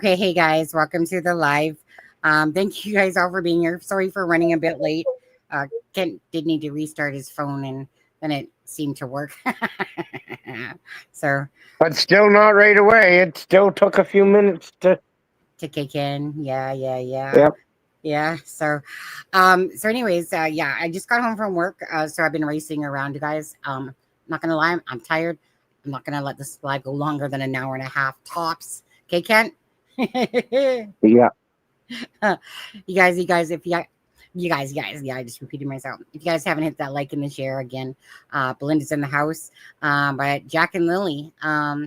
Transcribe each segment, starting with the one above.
Okay, hey guys, welcome to the live. Thank you guys all for being here. Sorry for running a bit late. Kent did need to restart his phone and then it seemed to work. So But still not right away. It still took a few minutes to kick in. Yeah. Yep. Yeah. So anyways, yeah, I just got home from work. So I've been racing around, you guys. Not gonna lie, I'm tired. I'm not gonna let this live go longer than an hour and a half tops. Okay, Kent? Yeah. You guys, if you guys, yeah, I just repeated myself. If you guys haven't hit that like and the share again, Belinda's in the house. But Jack and Lily,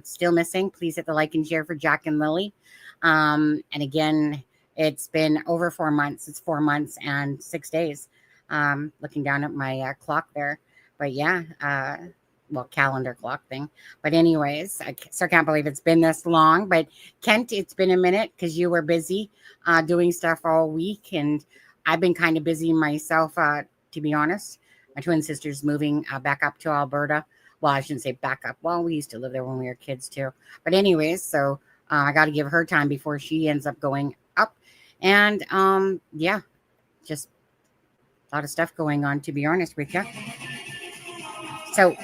still missing. Please hit the like and share for Jack and Lily. And again, it's been over 4 months. It's 4 months and 6 days. Looking down at my clock there. But yeah, well, calendar clock thing. But anyways, I still can't believe it's been this long. But Kent, it's been a minute because you were busy doing stuff all week. And I've been kind of busy myself, to be honest. My twin sister's moving back up to Alberta. Well, I shouldn't say back up. Well, we used to live there when we were kids too. But anyways, so I got to give her time before she ends up going up. And yeah, just a lot of stuff going on, to be honest with you. So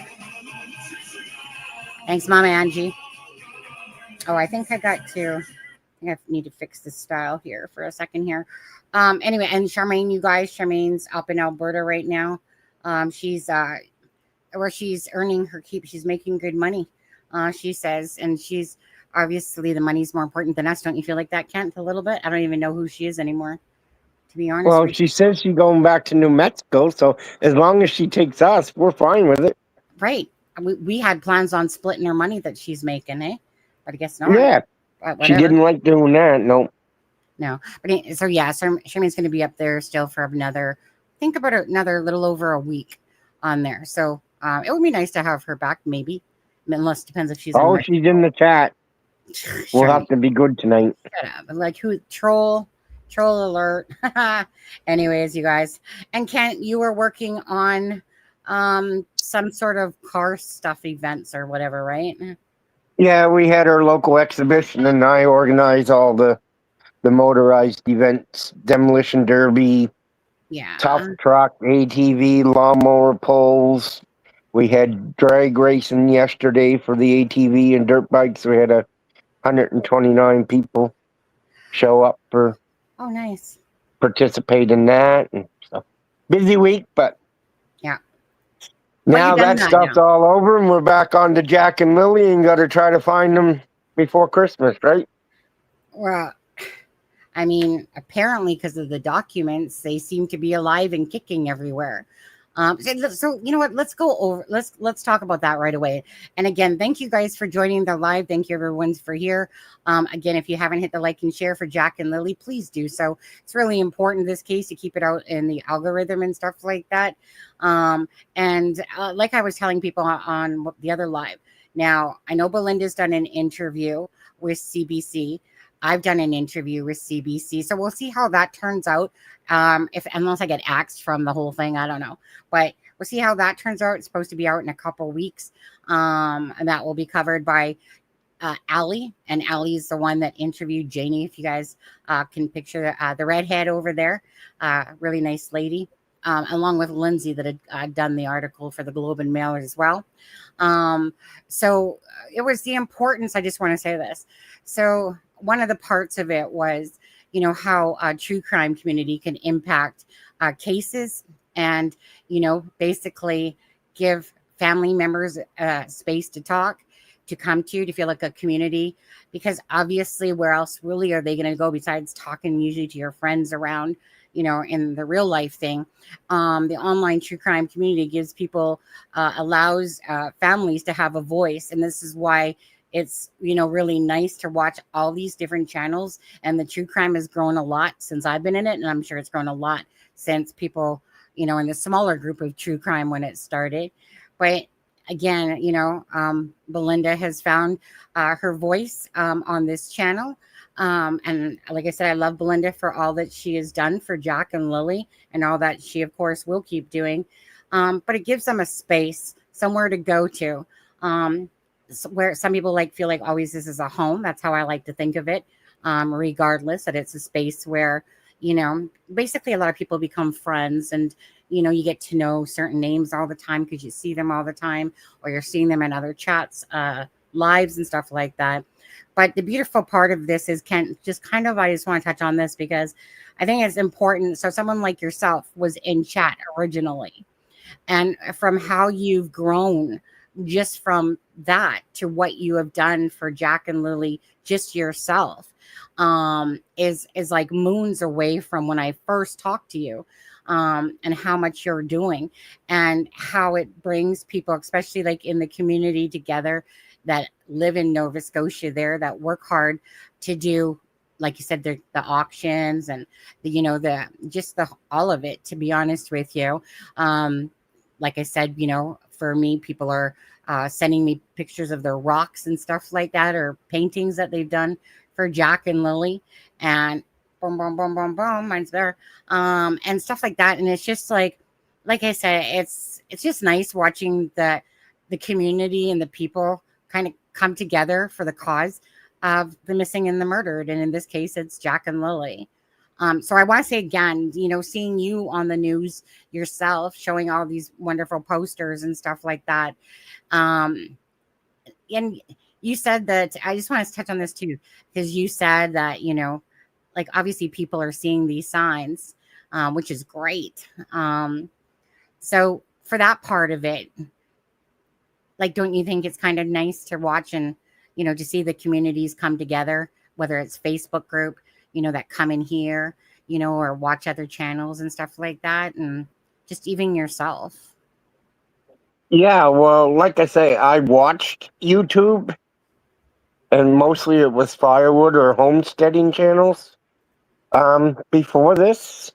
thanks, Mama Angie. Oh, I think I got to. I need to fix the style here for a second here. Anyway, and Charmaine, you guys, Charmaine's up in Alberta right now. She's where she's earning her keep. She's making good money, she says, and she's obviously the money's more important than us. Don't you feel like that, Kent? A little bit. I don't even know who she is anymore, to be honest. Well, she says she's going back to New Mexico, so as long as she takes us, we're fine with it. Right. We had plans on splitting her money that she's making, eh? But I guess not. Yeah. She didn't like doing that. No. But so yeah, so Charmaine's going to be up there still for another, I think about another little over a week on there. So it would be nice to have her back, maybe. Unless it depends if she's. Oh, she's in the chat. We'll have to be good tonight. Shut up. Like who? Troll alert. Anyways, you guys. And Kent, you were working on some sort of car stuff events or whatever, right? Yeah, we had our local exhibition and I organized all the motorized events, demolition derby, tough truck, ATV, lawnmower pulls. We had drag racing yesterday for the ATV and dirt bikes. We had 129 people show up for nice. Participate in that and stuff. Busy week, but yeah. Now that stuff's all over and we're back on to Jack and Lily and got to try to find them before Christmas, right? Well, I mean, apparently because of the documents, they seem to be alive and kicking everywhere. So you know what? Let's go over. Let's talk about that right away. And again, thank you guys for joining the live. Thank you everyone for here. Again, if you haven't hit the like and share for Jack and Lily, please do so. It's really important in this case to keep it out in the algorithm and stuff like that. And like I was telling people on the other live. Now I know Belinda's done an interview with CBC. I've done an interview with CBC, so we'll see how that turns out. Unless I get axed from the whole thing, I don't know, but we'll see how that turns out. It's supposed to be out in a couple weeks, and that will be covered by Allie, and Allie's the one that interviewed Janie. If you guys can picture the redhead over there, really nice lady, along with Lindsay that had done the article for the Globe and Mail as well. So it was the importance. I just want to say this. So one of the parts of it was, you know, how a true crime community can impact cases and, you know, basically give family members space to talk, to come to feel like a community, because obviously where else really are they going to go besides talking usually to your friends around, you know, in the real life thing. The online true crime community gives people, allows families to have a voice. And this is why it's, you know, really nice to watch all these different channels. And the true crime has grown a lot since I've been in it. And I'm sure it's grown a lot since people, you know, in the smaller group of true crime when it started. But again, you know, Belinda has found her voice on this channel. And like I said, I love Belinda for all that she has done for Jack and Lily and all that she, of course, will keep doing. But it gives them a space, somewhere to go to. Where some people feel like always this is a home. That's how I like to think of it. regardless that it's a space where, basically a lot of people become friends, and, you get to know certain names all the time because you see them all the time, or you're seeing them in other chats, lives and stuff like that. But the beautiful part of this is, Kent, just kind of, I just want to touch on this because I think it's important. So someone like yourself was in chat originally, and from how you've grown just from that to what you have done for Jack and Lily, just yourself, is like moons away from when I first talked to you, and how much you're doing, and how it brings people, especially like in the community, together, that live in Nova Scotia there, that work hard to do, like you said, the auctions, and the just the all of it, to be honest with you. Like I said, for me, people are sending me pictures of their rocks and stuff like that, or paintings that they've done for Jack and Lily, and boom, boom, boom, boom, boom, mine's there, and stuff like that. And it's just like I said, it's just nice watching the community and the people kind of come together for the cause of the missing and the murdered. And in this case, it's Jack and Lily. So I want to say again, seeing you on the news yourself, showing all these wonderful posters and stuff like that. And you said that, I just want to touch on this too, because you said that, like obviously people are seeing these signs, which is great. So for that part of it, like, don't you think it's kind of nice to watch and, to see the communities come together, whether it's Facebook group, that come in here, or watch other channels and stuff like that, and just even yourself? Yeah, well, like I say, I watched YouTube, and mostly it was firewood or homesteading channels. Before this,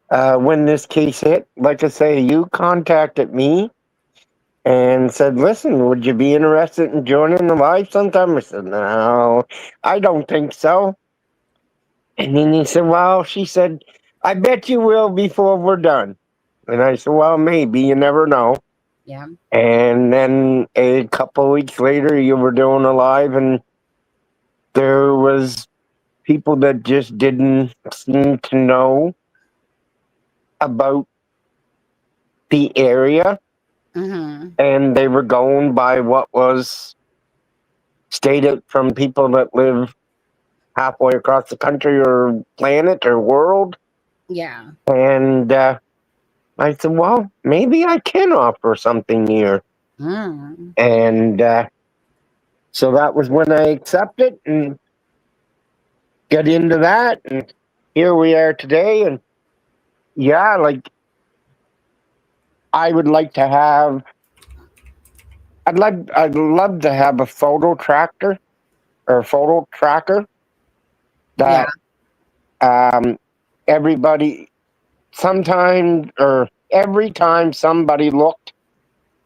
when this case hit, like I say, you contacted me and said, listen, would you be interested in joining the live sometime? I said, no, I don't think so. And then he said, well, she said, I bet you will before we're done. And I said, well, maybe, you never know. Yeah. And then a couple weeks later, you were doing a live, and there was people that just didn't seem to know about the area, Mm-hmm. and they were going by what was stated from people that live halfway across the country or planet or world. Yeah. And I said, well, maybe I can offer something here. Mm. And so that was when I accepted and got into that. And here we are today. And yeah, like, I would like to have, I'd love to have a photo tracker or photo tracker Yeah. that everybody, sometime or every time somebody looked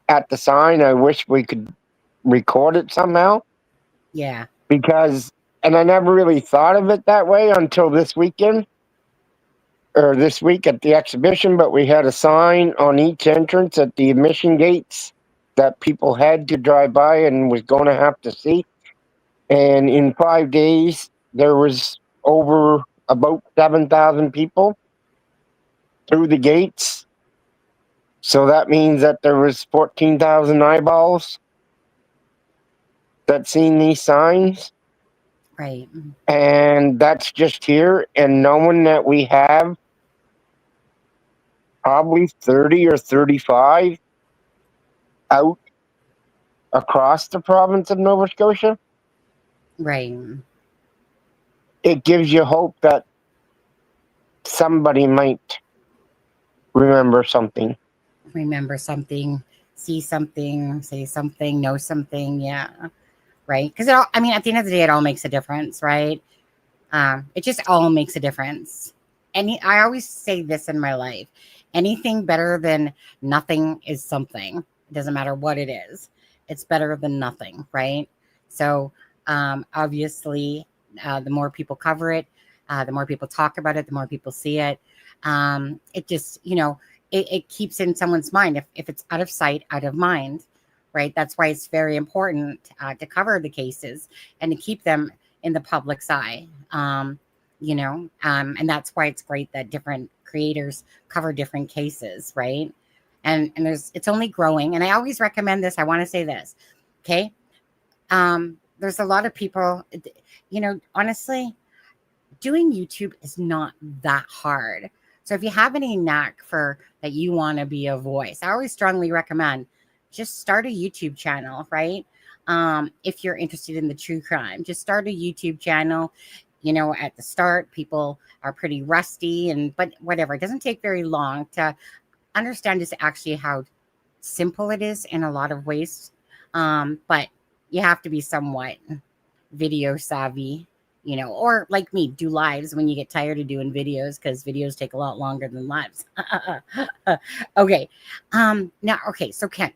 at the sign, I wish we could record it somehow. Yeah. Because, and I never really thought of it that way until this weekend or this week at the exhibition, but we had a sign on each entrance at the admission gates that people had to drive by and was going to have to see. And in 5 days, there was over about 7,000 people through the gates. So that means that there was 14,000 eyeballs that seen these signs. Right. And that's just here. And knowing that we have probably 30 or 35 out across the province of Nova Scotia, Right. it gives you hope that somebody might remember something. Remember something, see something, say something, know something. Yeah. Right. Because I mean, at the end of the day, it all makes a difference, right? It just all makes a difference. I always say this in my life: anything better than nothing is something. It doesn't matter what it is. It's better than nothing, right? So obviously, the more people cover it, the more people talk about it, the more people see it. It just, it keeps in someone's mind. If it's out of sight, out of mind, right? That's why it's very important to cover the cases and to keep them, in the public's eye. And that's why it's great that different creators cover different cases, right? And it's only growing. And I always recommend this. I want to say this, okay? There's a lot of people, honestly, doing YouTube is not that hard. So if you have any knack for that, you want to be a voice, I always strongly recommend just start a YouTube channel, right? If you're interested in the true crime, just start a YouTube channel. At the start, people are pretty rusty, but whatever. It doesn't take very long to understand just actually how simple it is in a lot of ways. But you have to be somewhat video savvy, or like me, do lives when you get tired of doing videos, because videos take a lot longer than lives. Okay. So Ken,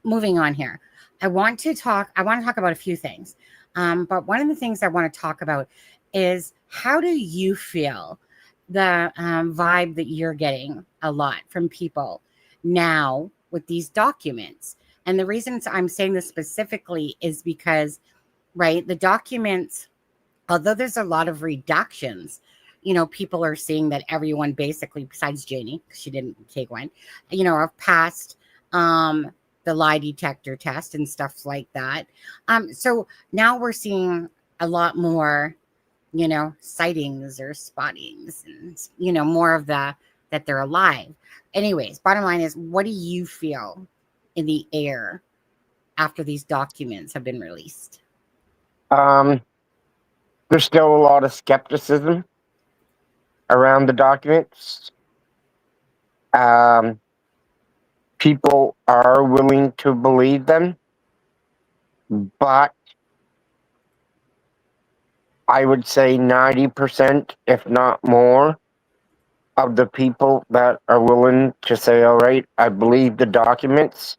moving on here. I want to talk about a few things. But one of the things I want to talk about is, how do you feel the vibe that you're getting a lot from people now with these documents? And the reason I'm saying this specifically is because, right, the documents, although there's a lot of redactions, people are seeing that everyone basically, besides Janie, because she didn't take one, have passed the lie detector test and stuff like that. So now we're seeing a lot more, sightings or spottings, and, more of that they're alive. Anyways, bottom line is, what do you feel in the air after these documents have been released? There's still a lot of skepticism around the documents. People are willing to believe them, but I would say 90%, if not more, of the people that are willing to say, all right, I believe the documents,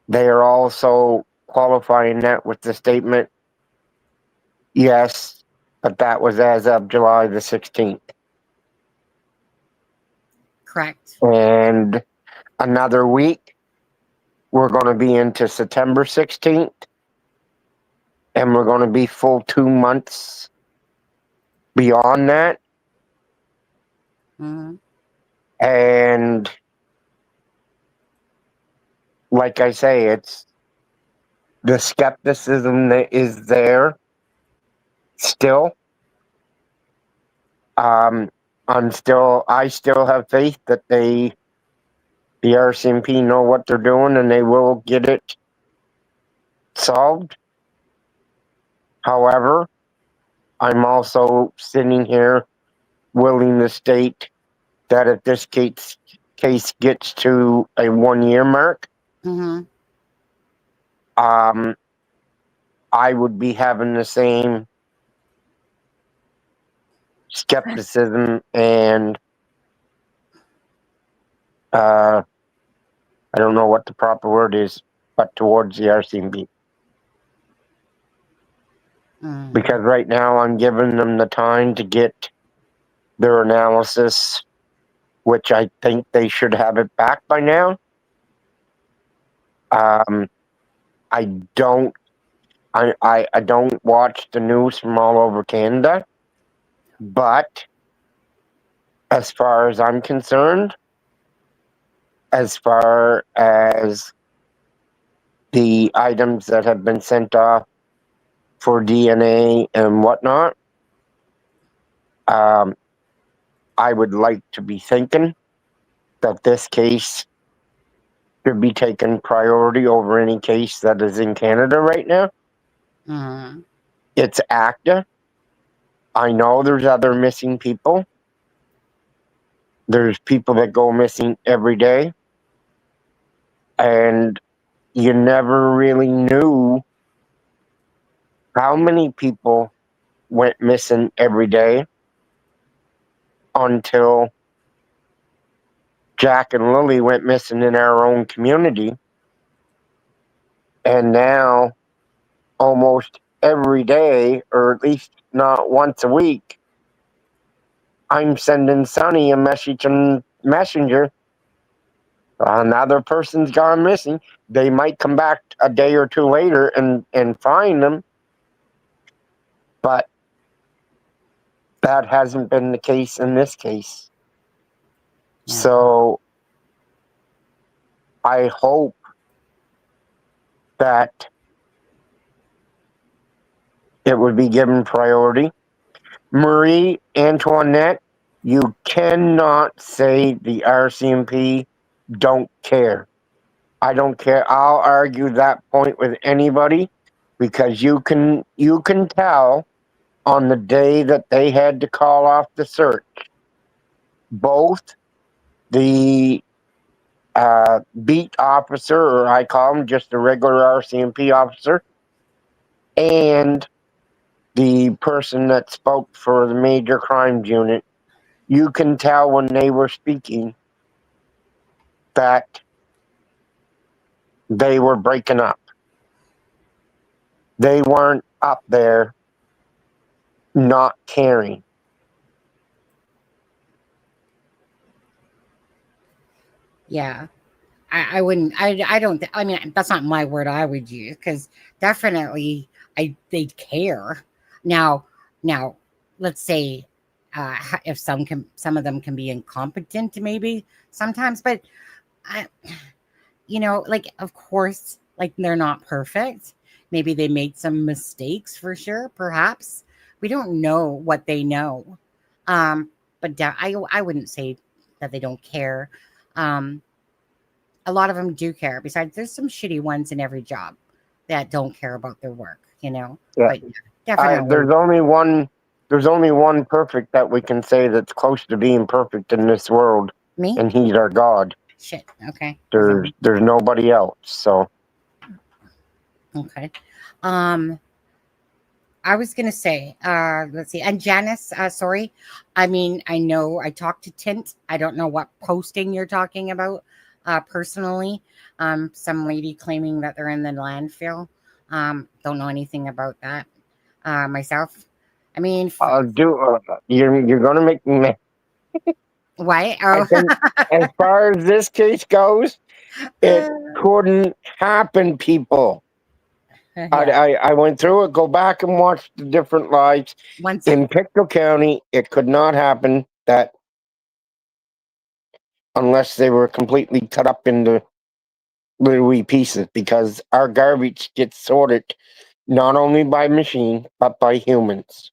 they are also qualifying that with the statement, yes, but that was as of July the 16th. Correct. And another week, we're going to be into September 16th, and we're going to be full 2 months beyond that. Mm-hmm. And like I say, it's the skepticism that is there still. I still have faith that the Rcmp know what they're doing and they will get it solved. However, I'm also sitting here willing to state that if this case gets to a 1 year mark, Mm-hmm. I would be having the same skepticism and I don't know what the proper word is, but towards the Rcmp. Mm-hmm. Because right now I'm giving them the time to get their analysis, which I think they should have it back by now. I don't watch the news from all over Canada, but as far as I'm concerned, as far as the items that have been sent off for DNA and whatnot, I would like to be thinking that this case should be taken priority over any case that is in Canada right now. Mm-hmm. It's active. I know there's other missing people. There's people that go missing every day. And you never really knew how many people went missing every day until Jack and Lily went missing in our own community. And now, almost every day, or at least not once a week, I'm sending Sonny a message on Messenger. Another person's gone missing. They might come back a day or two later and find them. But that hasn't been the case in this case. Yeah. So I hope that it would be given priority. Marie Antoinette, you cannot say the RCMP don't care. I don't care. I'll argue that point with anybody, because you can tell on the day that they had to call off the search, both the beat officer, or I call him just a regular RCMP officer, and the person that spoke for the major crimes unit, you can tell when they were speaking that they were breaking up. They weren't up there not caring. Yeah. I wouldn't, I don't, I mean, that's not my word I would use, because definitely they'd care. Now, let's say, if some of them can be incompetent, maybe sometimes, but I, like, of course, like, they're not perfect. Maybe they made some mistakes, for sure. Perhaps we don't know what they know. But I wouldn't say that they don't care. A lot of them do care. Besides, there's some shitty ones in every job that don't care about their work, Yeah. But definitely. There's only one perfect that we can say that's close to being perfect in this world, Me? and he's our God. Shit. Okay. There's nobody else. So okay. I was gonna say, let's see, and Janice, sorry. I mean, I know I talked to Tint. I don't know what posting you're talking about, personally. Some lady claiming that they're in the landfill. Don't know anything about that, myself. I mean, you're gonna make me mad. why? I Oh, think, as far as this case goes, it couldn't happen, people. yeah. I went through it. Go back and watch the different lives. In Pictou County, it could not happen that unless they were completely cut up into little wee pieces, because our garbage gets sorted not only by machine but by humans.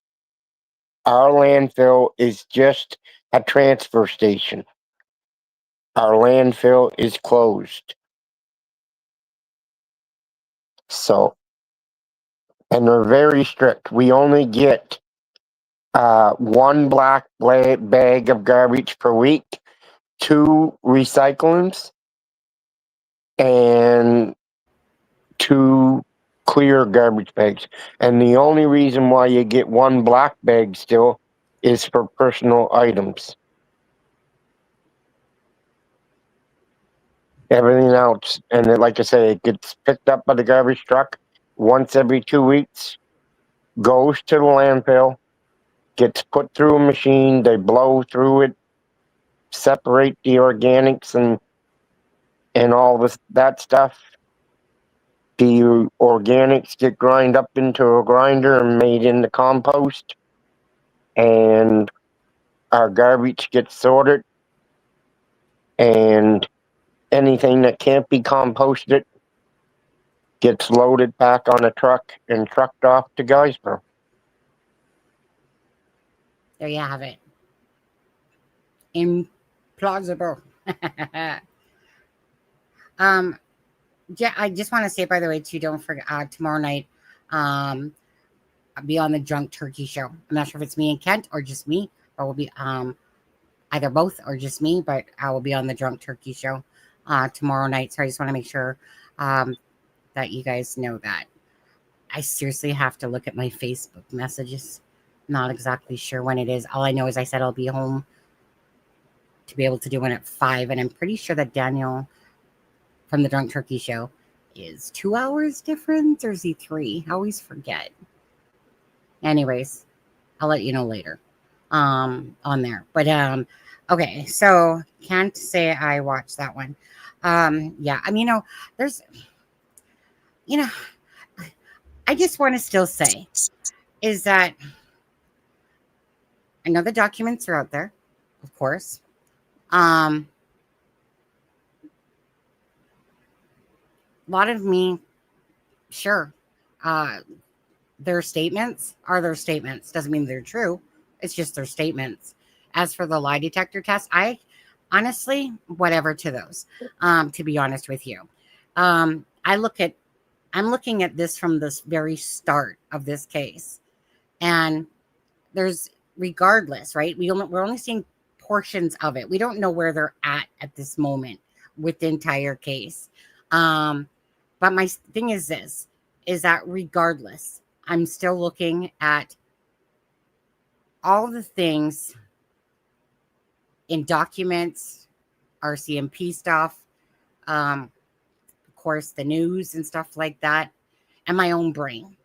Our landfill is just a transfer station. Our landfill is closed. So, and they're very strict. We only get one black bag of garbage per week, 2 recyclings, and 2 clear garbage bags. And the only reason why you get 1 black bag still is for personal items. Everything else, and then, like I say, it gets picked up by the garbage truck once every 2 weeks, goes to the landfill, gets put through a machine, they blow through it, separate the organics and all that stuff. The organics get grind up into a grinder and made into compost, and our garbage gets sorted, and anything that can't be composted gets loaded back on a truck and trucked off to Geisborough. There you have it. Implausible. Yeah, I just want to say, by the way, too, don't forget, tomorrow night, I'll be on the Drunk Turkey Show. I'm not sure if it's me and Kent or just me, but we'll be either both or just me, but I will be on the Drunk Turkey Show tomorrow night. So I just want to make sure that you guys know that. I seriously have to look at my Facebook messages. Not exactly sure when it is. All I know is I said I'll be home to be able to do one at 5, and I'm pretty sure that Daniel from the Drunk Turkey Show is 2 hours difference, or is he 3? I always forget. Anyways, I'll let you know later on there. But okay, so can't say I watched that one. Yeah, I mean, there's, I just want to still say, is that I know the documents are out there, of course. A lot of me, sure, their statements are their statements. Doesn't mean they're true. It's just their statements. As for the lie detector test, I honestly, whatever to those, to be honest with you. I'm looking at this from this very start of this case. And there's, regardless, right? We're only seeing portions of it. We don't know where they're at this moment with the entire case. But my thing is this, is that regardless, I'm still looking at all the things in documents, Rcmp stuff, of course, the news and stuff like that, and my own brain.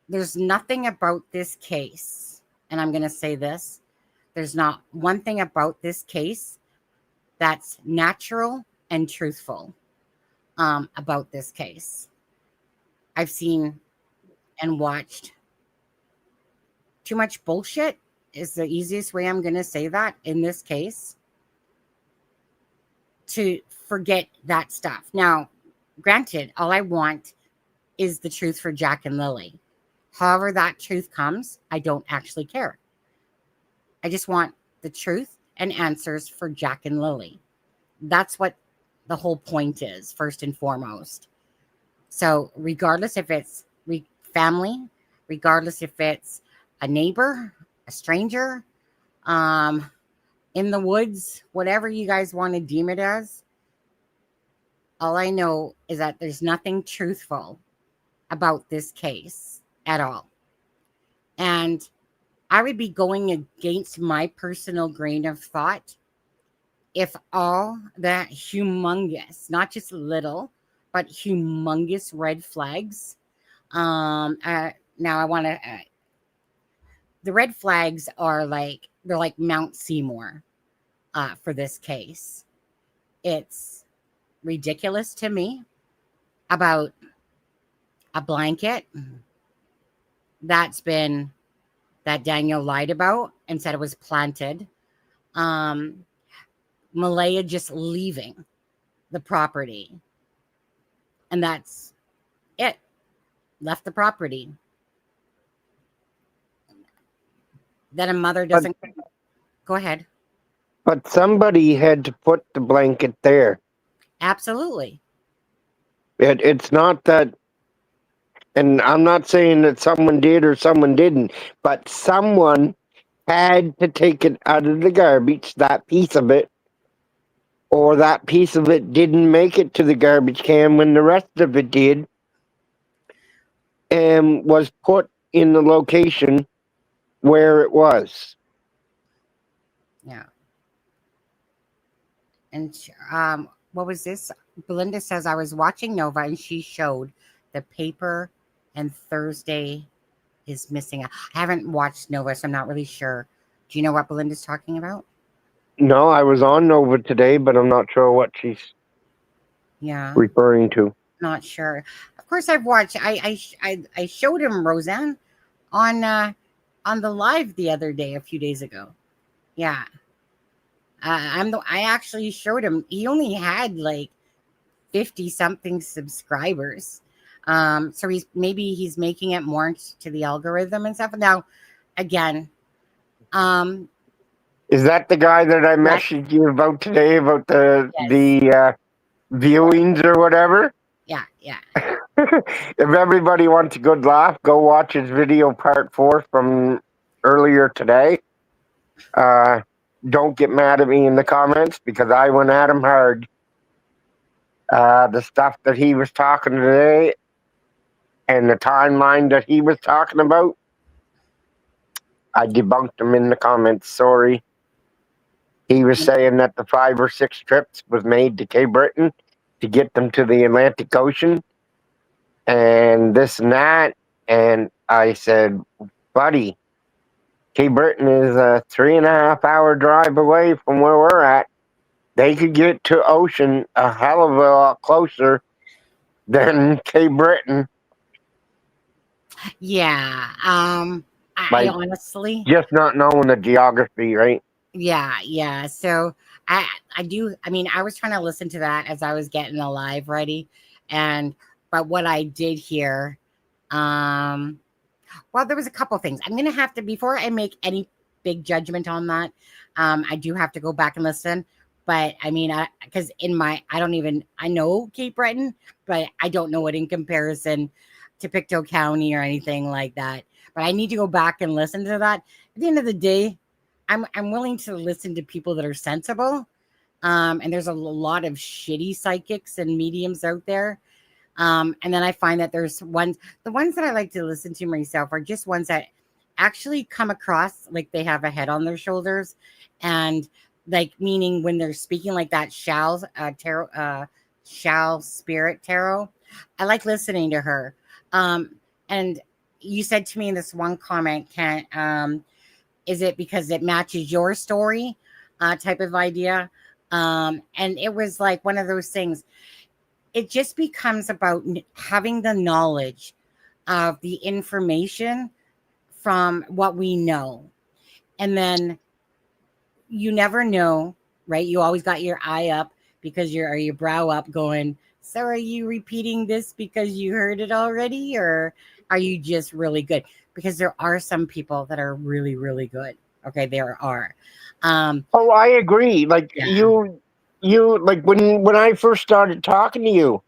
There's nothing about this case, and I'm going to say this, there's not one thing about this case that's natural and truthful about this case. I've seen and watched too much bullshit is the easiest way I'm going to say that in this case, to forget that stuff. Now, granted, all I want is the truth for Jack and Lily. However that truth comes, I don't actually care. I just want the truth and answers for Jack and Lily. That's what the whole point is, first and foremost. So regardless if it's family, regardless if it's a neighbor, a stranger, in the woods, whatever you guys want to deem it as, all I know is that there's nothing truthful about this case at all. And I would be going against my personal grain of thought if all that humongous, not just little, but humongous red flags. Now I want to, the red flags are like, they're like Mount Seymour for this case. It's ridiculous to me about a blanket that Daniel lied about and said it was planted. Malaya just leaving the property. And that's it. Left the property. That a mother doesn't... Go ahead. But somebody had to put the blanket there. Absolutely. It's not that, and I'm not saying that someone did or someone didn't, but someone had to take it out of the garbage, that piece of it, or that piece of it didn't make it to the garbage can when the rest of it did, and was put in the location where it was. Yeah. And what was this? Belinda says, I was watching Nova and she showed the paper and Thursday is missing. I haven't watched Nova, so I'm not really sure. Do you know what Belinda's talking about? No, I was on Nova today, but I'm not sure what she's referring to. Not sure. Of course, I've watched. I showed him Roseanne on the live the other day, a few days ago. Yeah. I actually showed him. He only had like 50 something subscribers. So he's making it more to the algorithm and stuff. Now, again, is that the guy that I messaged you about today about the viewings or whatever? Yeah. If everybody wants a good laugh, go watch his video part 4 from earlier today. Don't get mad at me in the comments because I went at him hard. The stuff that he was talking today and the timeline that he was talking about, I debunked him in the comments. Sorry. He was saying that the 5 or 6 trips was made to Cape Breton to get them to the Atlantic Ocean and this and that. And I said, buddy, Cape Breton is a 3.5 hour drive away from where we're at. They could get to ocean a hell of a lot closer than Cape Breton. Yeah. I Like honestly, just not knowing the geography, right? yeah. So I I do. I mean, I was trying to listen to that as I was getting the live ready, and but what I did hear, um, well, there was a couple things. I'm gonna have to before I make any big judgment on that. I do have to go back and listen. But I mean, because in my I don't even I know Cape Breton, but I don't know it in comparison to Pictou County or anything like that. But I need to go back and listen to that. At the end of the day, I'm willing to listen to people that are sensible. And there's a lot of shitty psychics and mediums out there. And then I find that the ones that I like to listen to myself are just ones that actually come across like they have a head on their shoulders, and like meaning when they're speaking like that shall spirit tarot. I like listening to her. And you said to me in this one comment, can is it because it matches your story, type of idea? And it was like one of those things. It just becomes about having the knowledge of the information from what we know. And then you never know, right? You always got your eye up because or your brow up going, so are you repeating this because you heard it already? Or are you just really good? Because there are some people that are really, really good. Okay, there are. Oh, I agree. Like Yeah. you like when I first started talking to you,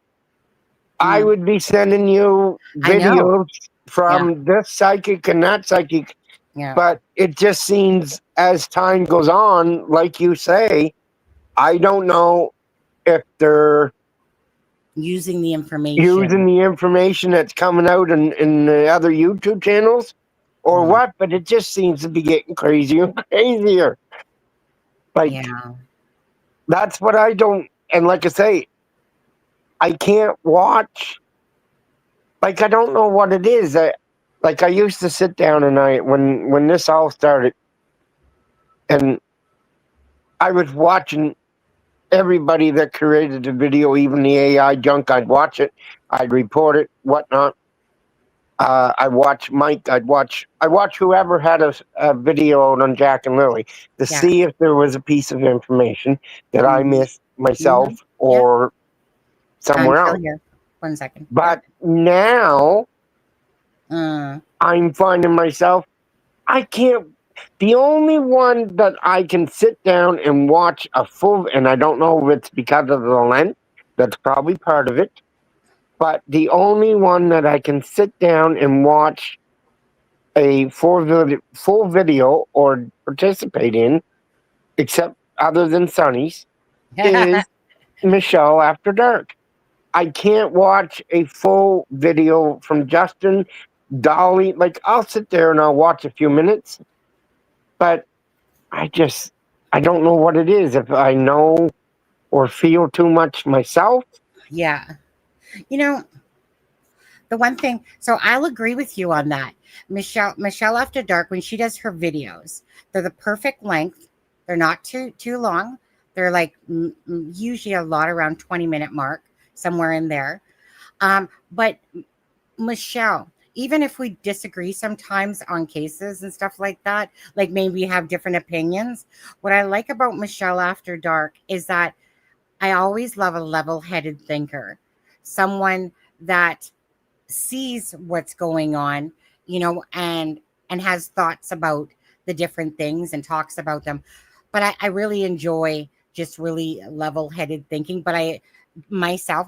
I Mm, would be sending you I know. videos Yeah. from this psychic and that psychic, Yeah. but it just seems as time goes on, like you say, I don't know if they're Using the using information. the information that's coming out in the other YouTube channels or Mm, what, but it just seems to be getting crazier and crazier. Like yeah. that's what I don't, and like I say, I can't watch. Like I don't know what it is. Like I used to sit down and when this all started, and I was watching everybody that created the video, even the AI junk. I'd watch it, I'd report it, whatnot. I watch Mike. I watch whoever had a video out on Jack and Lily to Yeah. see if there was a piece of information that I Mhm. missed myself Mhm. Yeah. or I'm somewhere still else. here. 1 second. Yeah. But now Mm. I'm finding myself, I can't. The only one that I can sit down and watch a full, and I don't know if it's because of the length, that's probably part of it, but the only one that I can sit down and watch a full video or participate in, except other than Sonny's, is Michelle After Dark. I can't watch a full video from Justin, Dolly. Like, I'll sit there and I'll watch a few minutes, but I just, I don't know what it is. If I know or feel too much myself. Yeah. You know, the one thing, so I'll agree with you on that. Michelle After Dark, when she does her videos, they're the perfect length. They're not too long. They're like usually a lot around 20-minute mark, somewhere in there. But Michelle, even if we disagree sometimes on cases and stuff like that, like maybe have different opinions, what I like about Michelle After Dark is that I always love a level-headed thinker, someone that sees what's going on, and has thoughts about the different things and talks about them. But I really enjoy just really level-headed thinking. But I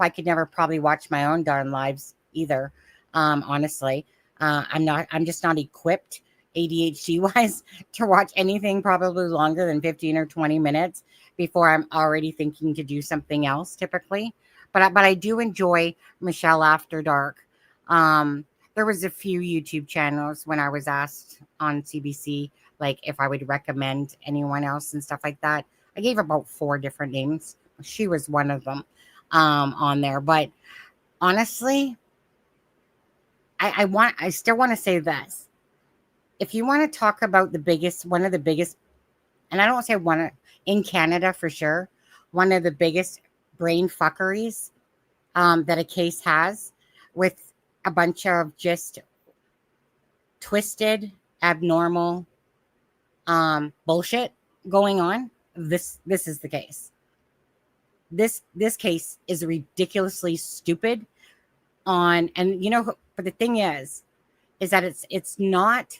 could never probably watch my own darn lives either. Honestly, I'm just not equipped ADHD wise to watch anything probably longer than 15 or 20 minutes before I'm already thinking to do something else typically. But I do enjoy Michelle After Dark. um, there was a few YouTube channels when I was asked on CBC, like if I would recommend anyone else and stuff like that. I gave about 4 different names. She was one of them, on there. But honestly, I still want to say this. If you want to talk about one of the biggest, and I don't say one in Canada for sure, one of the biggest brain fuckeries, that a case has, with a bunch of just twisted, abnormal bullshit going on, this is the case. This case is ridiculously stupid on, and but the thing is that it's not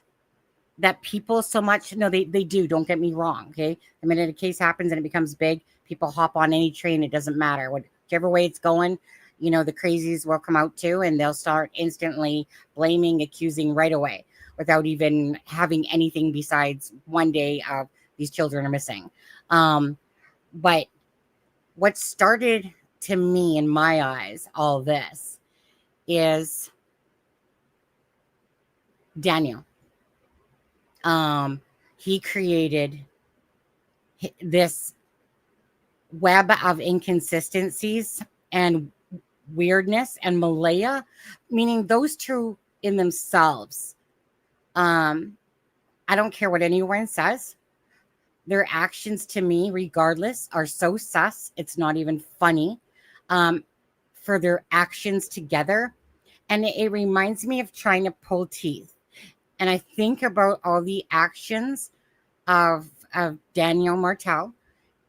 that people so much, no, they do, don't get me wrong, okay? The minute a case happens and it becomes big, people hop on any train, it doesn't matter. Whichever way it's going, the crazies will come out too, and they'll start instantly blaming, accusing right away without even having anything besides one day of these children are missing. But what started to me, in my eyes, all this is Daniel. He created this web of inconsistencies and weirdness and malaya, meaning those two in themselves. I don't care what anyone says. Their actions to me, regardless, are so sus. It's not even funny for their actions together. And it reminds me of trying to pull teeth. And I think about all the actions of Daniel Martell.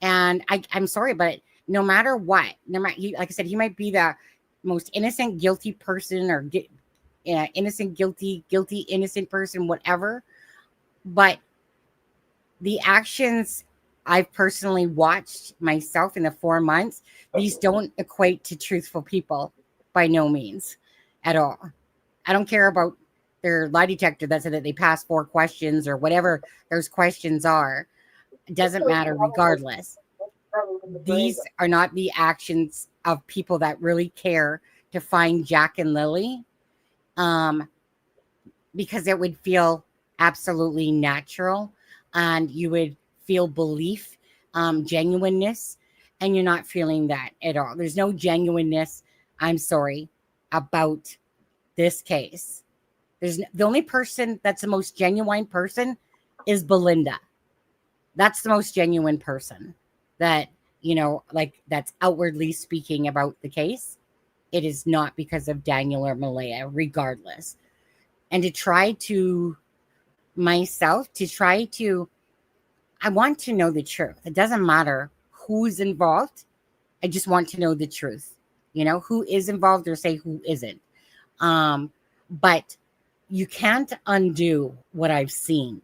And I'm sorry, but no matter what, like I said, he might be the most innocent, guilty person, or innocent, guilty, innocent person, whatever. But the actions I've personally watched myself in the 4 months, these don't equate to truthful people by no means at all. I don't care about their lie detector that said that they passed 4 questions or whatever those questions are. It doesn't matter regardless. These are not the actions of people that really care to find Jack and Lily, because it would feel absolutely natural and you would feel belief, genuineness, and you're not feeling that at all. There's no genuineness, I'm sorry, about this case. The only person that's the most genuine person is Belinda. That's the most genuine person that, like, that's outwardly speaking about the case. It is not because of Daniel or Malaya, regardless. And I want to know the truth. It doesn't matter who's involved. I just want to know the truth. Who is involved, or say who isn't. But you can't undo what I've seen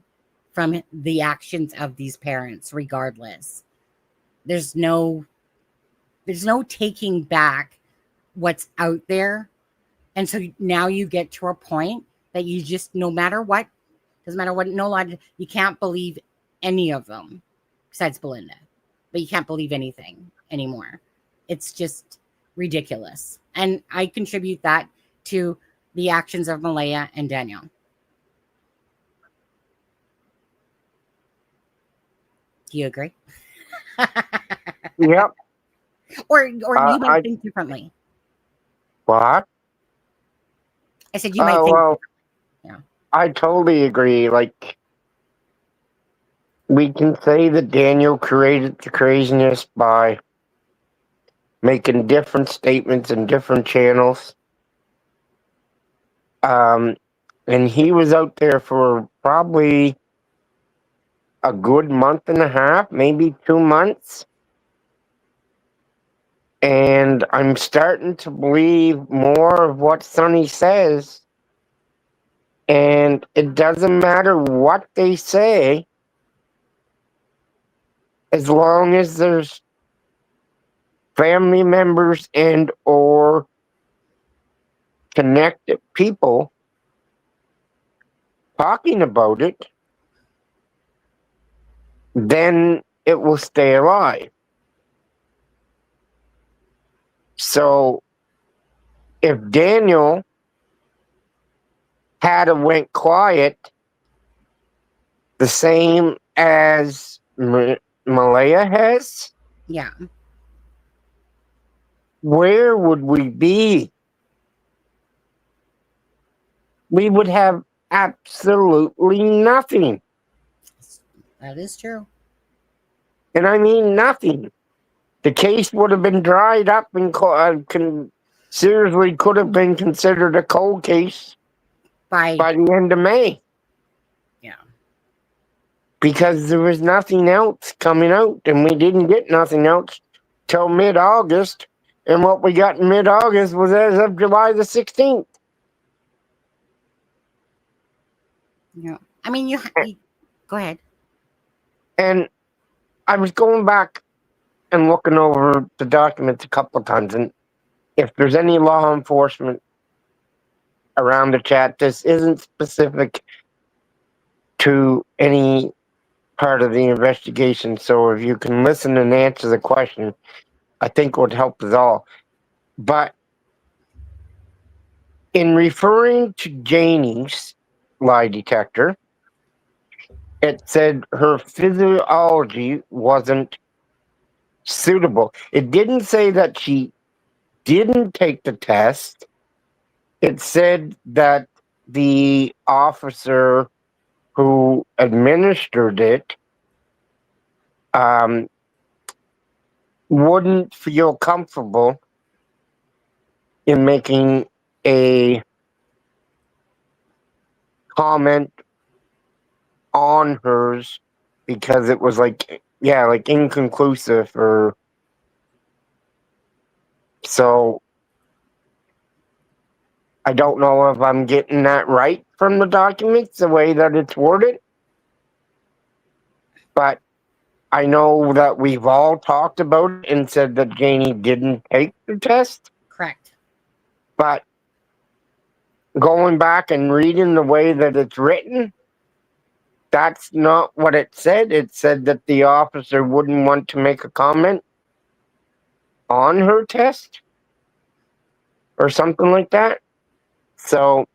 from the actions of these parents, regardless. There's no taking back what's out there. And so now you get to a point that you just, no matter what, doesn't matter what, no logic, you can't believe any of them besides Belinda. But you can't believe anything anymore. It's just ridiculous. And I contribute that to the actions of Malaya and Daniel. Do you agree? Yep. Or you might think differently. What? I said you might think differently. Yeah. I totally agree. Like, we can say that Daniel created the craziness by making different statements in different channels. And he was out there for probably a good month and a half, maybe 2 months. And I'm starting to believe more of what Sonny says. And it doesn't matter what they say, as long as there's family members and or connected people talking about it, then it will stay alive. So if Daniel had went quiet, the same as Malaya has, yeah, where would we be? We would have absolutely nothing. That is true. And I mean nothing. The case would have been dried up and seriously could have been considered a cold case by the end of May. because there was nothing else coming out, and we didn't get nothing else till mid-August, and what we got in mid-August was as of July the 16th. Yeah, I mean, you go ahead. And I was going back and looking over the documents a couple of times, and if there's any law enforcement around the chat, this isn't specific to any part of the investigation. So if you can listen and answer the question, I think would help us all. But in referring to Janie's lie detector, it said her physiology wasn't suitable. It didn't say that she didn't take the test. It said that the officer who administered it wouldn't feel comfortable in making a comment on hers because it was like inconclusive, or so I don't know if I'm getting that right from the documents, the way that it's worded, but I know that we've all talked about it and said that Janie didn't take the test. Correct. But going back and reading the way that it's written, that's not what it said. It said that the officer wouldn't want to make a comment on her test or something like that. So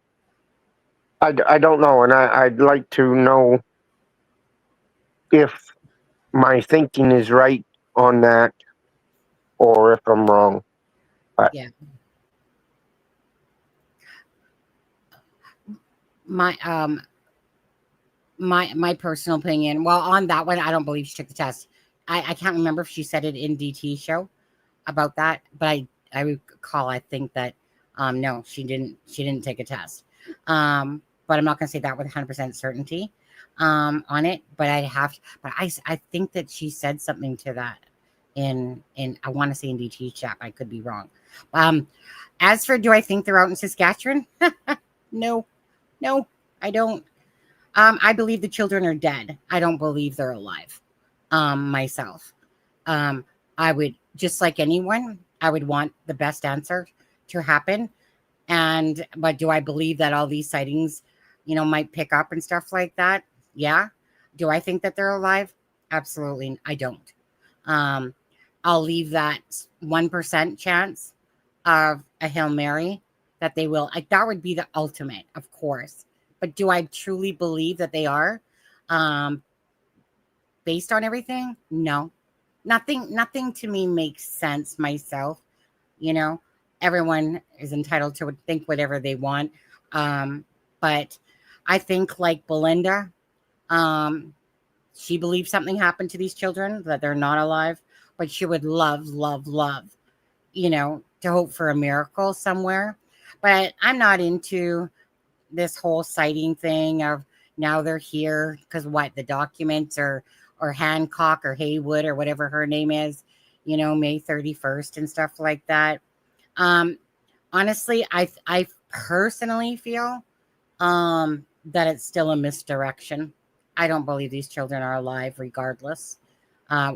I don't know, and I'd like to know if my thinking is right on that or if I'm wrong. But yeah. My personal opinion. Well, on that one, I don't believe she took the test. I can't remember if she said it in DT show about that, but I recall I think that no, she didn't take a test. But I'm not going to say that with 100% certainty on it. But I think that she said something to that in I want to say in DT chat. I could be wrong. As for do I think they're out in Saskatchewan? No, I don't. I believe the children are dead. I don't believe they're alive. Myself. I would, just like anyone, I would want the best answer to happen. But do I believe that all these sightings, might pick up and stuff like that? Yeah. Do I think that they're alive? Absolutely. I don't. I'll leave that 1% chance of a Hail Mary that they will. That would be the ultimate, of course. But do I truly believe that they are? Based on everything? No. Nothing to me makes sense myself. Everyone is entitled to think whatever they want. But I think like Belinda, she believes something happened to these children, that they're not alive, but she would love, to hope for a miracle somewhere. But I'm not into this whole sighting thing of now they're here because the documents or Hancock or Haywood or whatever her name is, May 31st and stuff like that. Honestly, I personally feel that it's still a misdirection. I don't believe these children are alive regardless.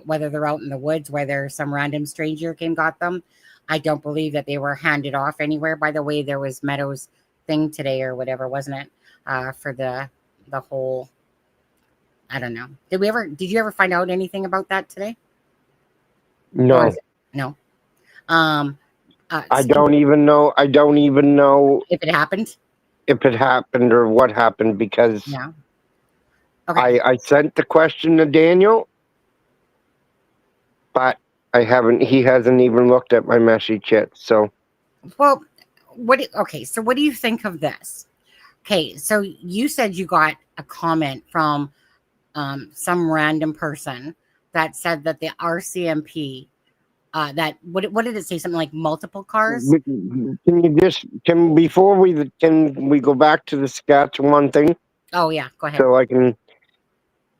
Whether they're out in the woods, whether some random stranger got them. I don't believe that they were handed off anywhere. By the way, there was Meadows thing today or whatever, wasn't it? For the whole, I don't know. Did you ever find out anything about that today? No. No. I don't even know if it happened. If it happened or what happened, because Okay. I sent the question to Daniel, but he hasn't even looked at my message yet. So, well, so what do you think of this? Okay, so you said you got a comment from some random person that said that the Rcmp, that what did it say? Something like multiple cars? Before we go back to the Saskatchewan thing? Oh yeah, go ahead. So I can.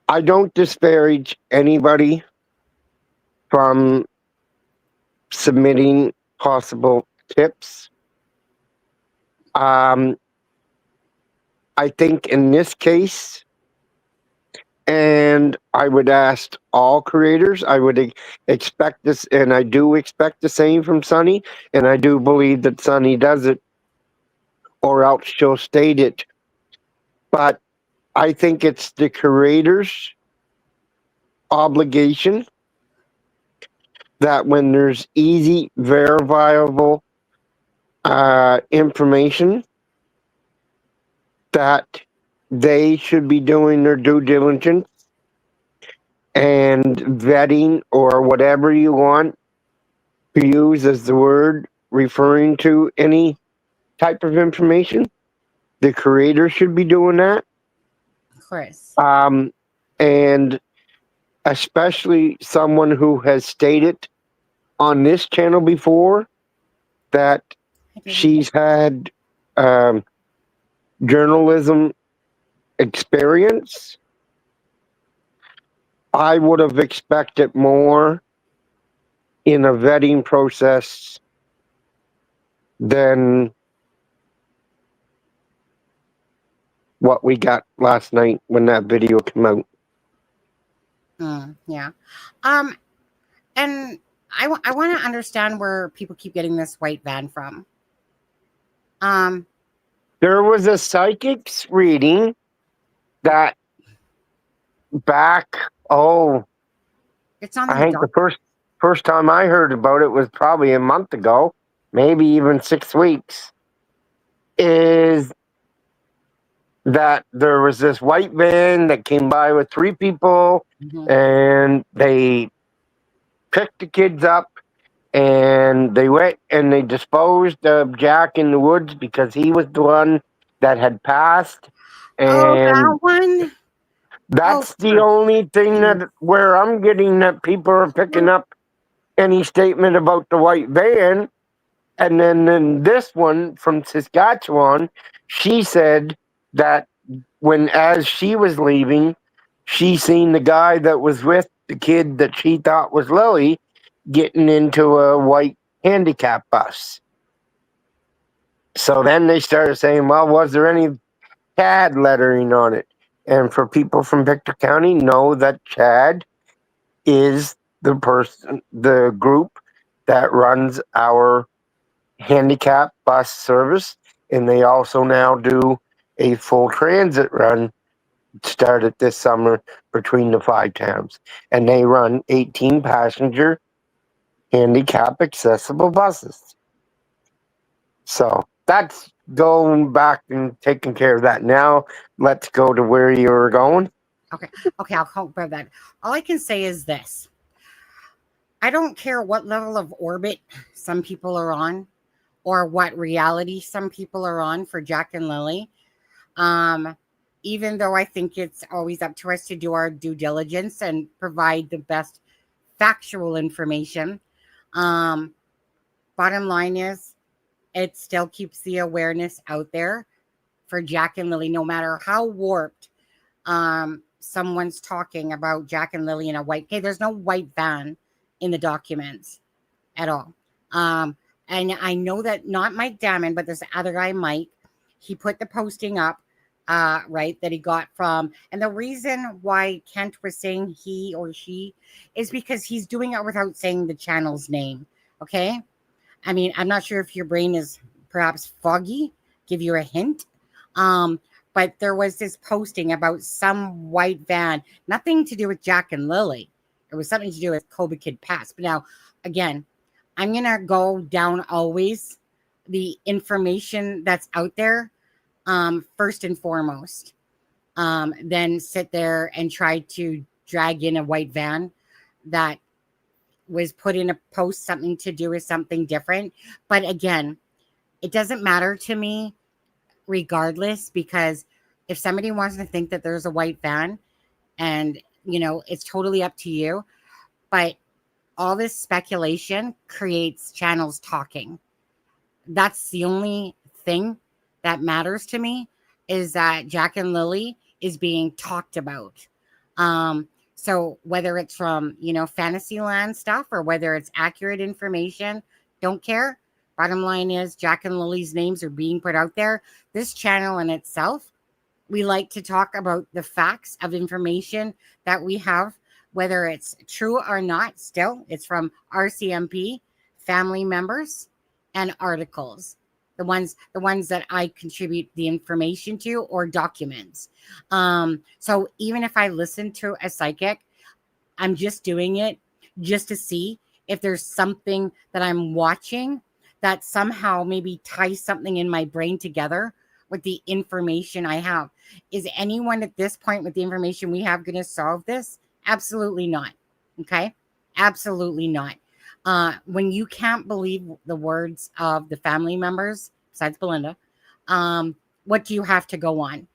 I don't disparage anybody from submitting possible tips. I think in this case, and I would ask all creators, I would expect this, and I do expect the same from Sunny, and I do believe that Sunny does it, or else she'll state it. But I think it's the creator's obligation that when there's easy, verifiable information, that they should be doing their due diligence and vetting, or whatever you want to use as the word referring to any type of information. The creator should be doing that. Chris. And especially someone who has stated on this channel before that she's had journalism experience. I would have expected more in a vetting process than what we got last night when that video came out. Yeah. And I want to understand where people keep getting this white van from. There was a psychic's reading that back, it's on I think the first time I heard about it was probably a month ago, maybe even 6 weeks, is that there was this white van that came by with 3 people, and they picked the kids up, and they went and they disposed of Jack in the woods because he was the one that had passed. And that one? That's the only thing that where I'm getting that people are picking up any statement about the white van. And then in this one from Saskatchewan, she said that as she was leaving, she seen the guy that was with the kid that she thought was Lily getting into a white handicap bus. So then they started saying, well, was there any CAD lettering on it? And for people from Pictou County, know that CHAD is the group that runs our handicap bus service, and they also now do a full transit run started this summer between the 5 towns, and they run 18 passenger handicap accessible buses. So that's going back and taking care of that. Now let's go to where you were going. Okay, I'll talk about that. All I can say is this. I don't care what level of orbit some people are on or what reality some people are on for Jack and Lily. Even though I think it's always up to us to do our due diligence and provide the best factual information. Bottom line is, it still keeps the awareness out there for Jack and Lily, no matter how warped someone's talking about Jack and Lily in a white. Okay, there's no white van in the documents at all. And I know that not Mike Damon, but this other guy, Mike, he put the posting up, right, that he got from. And the reason why Kent was saying he or she is because he's doing it without saying the channel's name. Okay. I mean, I'm not sure if your brain is perhaps foggy, give you a hint. But there was this posting about some white van, nothing to do with Jack and Lily. It was something to do with Kobe Kid Pass. But now, again, I'm going to go down always the information that's out there, first and foremost. Then sit there and try to drag in a white van that was put in a post, something to do with something different. But again, it doesn't matter to me regardless, because if somebody wants to think that there's a white van, and it's totally up to you, but all this speculation creates channels talking. That's the only thing that matters to me, is that Jack and Lily is being talked about. So whether it's from, Fantasyland stuff or whether it's accurate information, don't care. Bottom line is Jack and Lily's names are being put out there. This channel in itself, we like to talk about the facts of information that we have, whether it's true or not. Still, it's from Rcmp, family members, and articles. The ones that I contribute the information to or documents. So even if I listen to a psychic, I'm just doing it just to see if there's something that I'm watching that somehow maybe ties something in my brain together with the information I have. Is anyone at this point with the information we have going to solve this? Absolutely not. Okay? Absolutely not. When you can't believe the words of the family members, besides Belinda, what do you have to go on?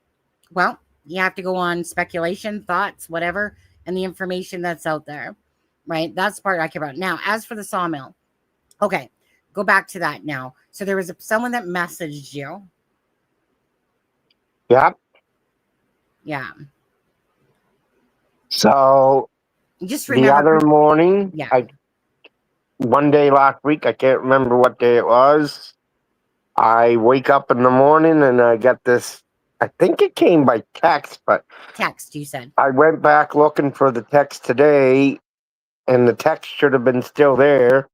Well, you have to go on speculation, thoughts, whatever, and the information that's out there, right? That's the part I care about. Now, as for the Sawmill, okay, go back to that now. So there was someone that messaged you. Yep. Yeah. So just remember the other morning, yeah. One day last week, I can't remember what day it was. I wake up in the morning and I get this, I think it came by text, but text, you said. I went back looking for the text today and the text should have been still there.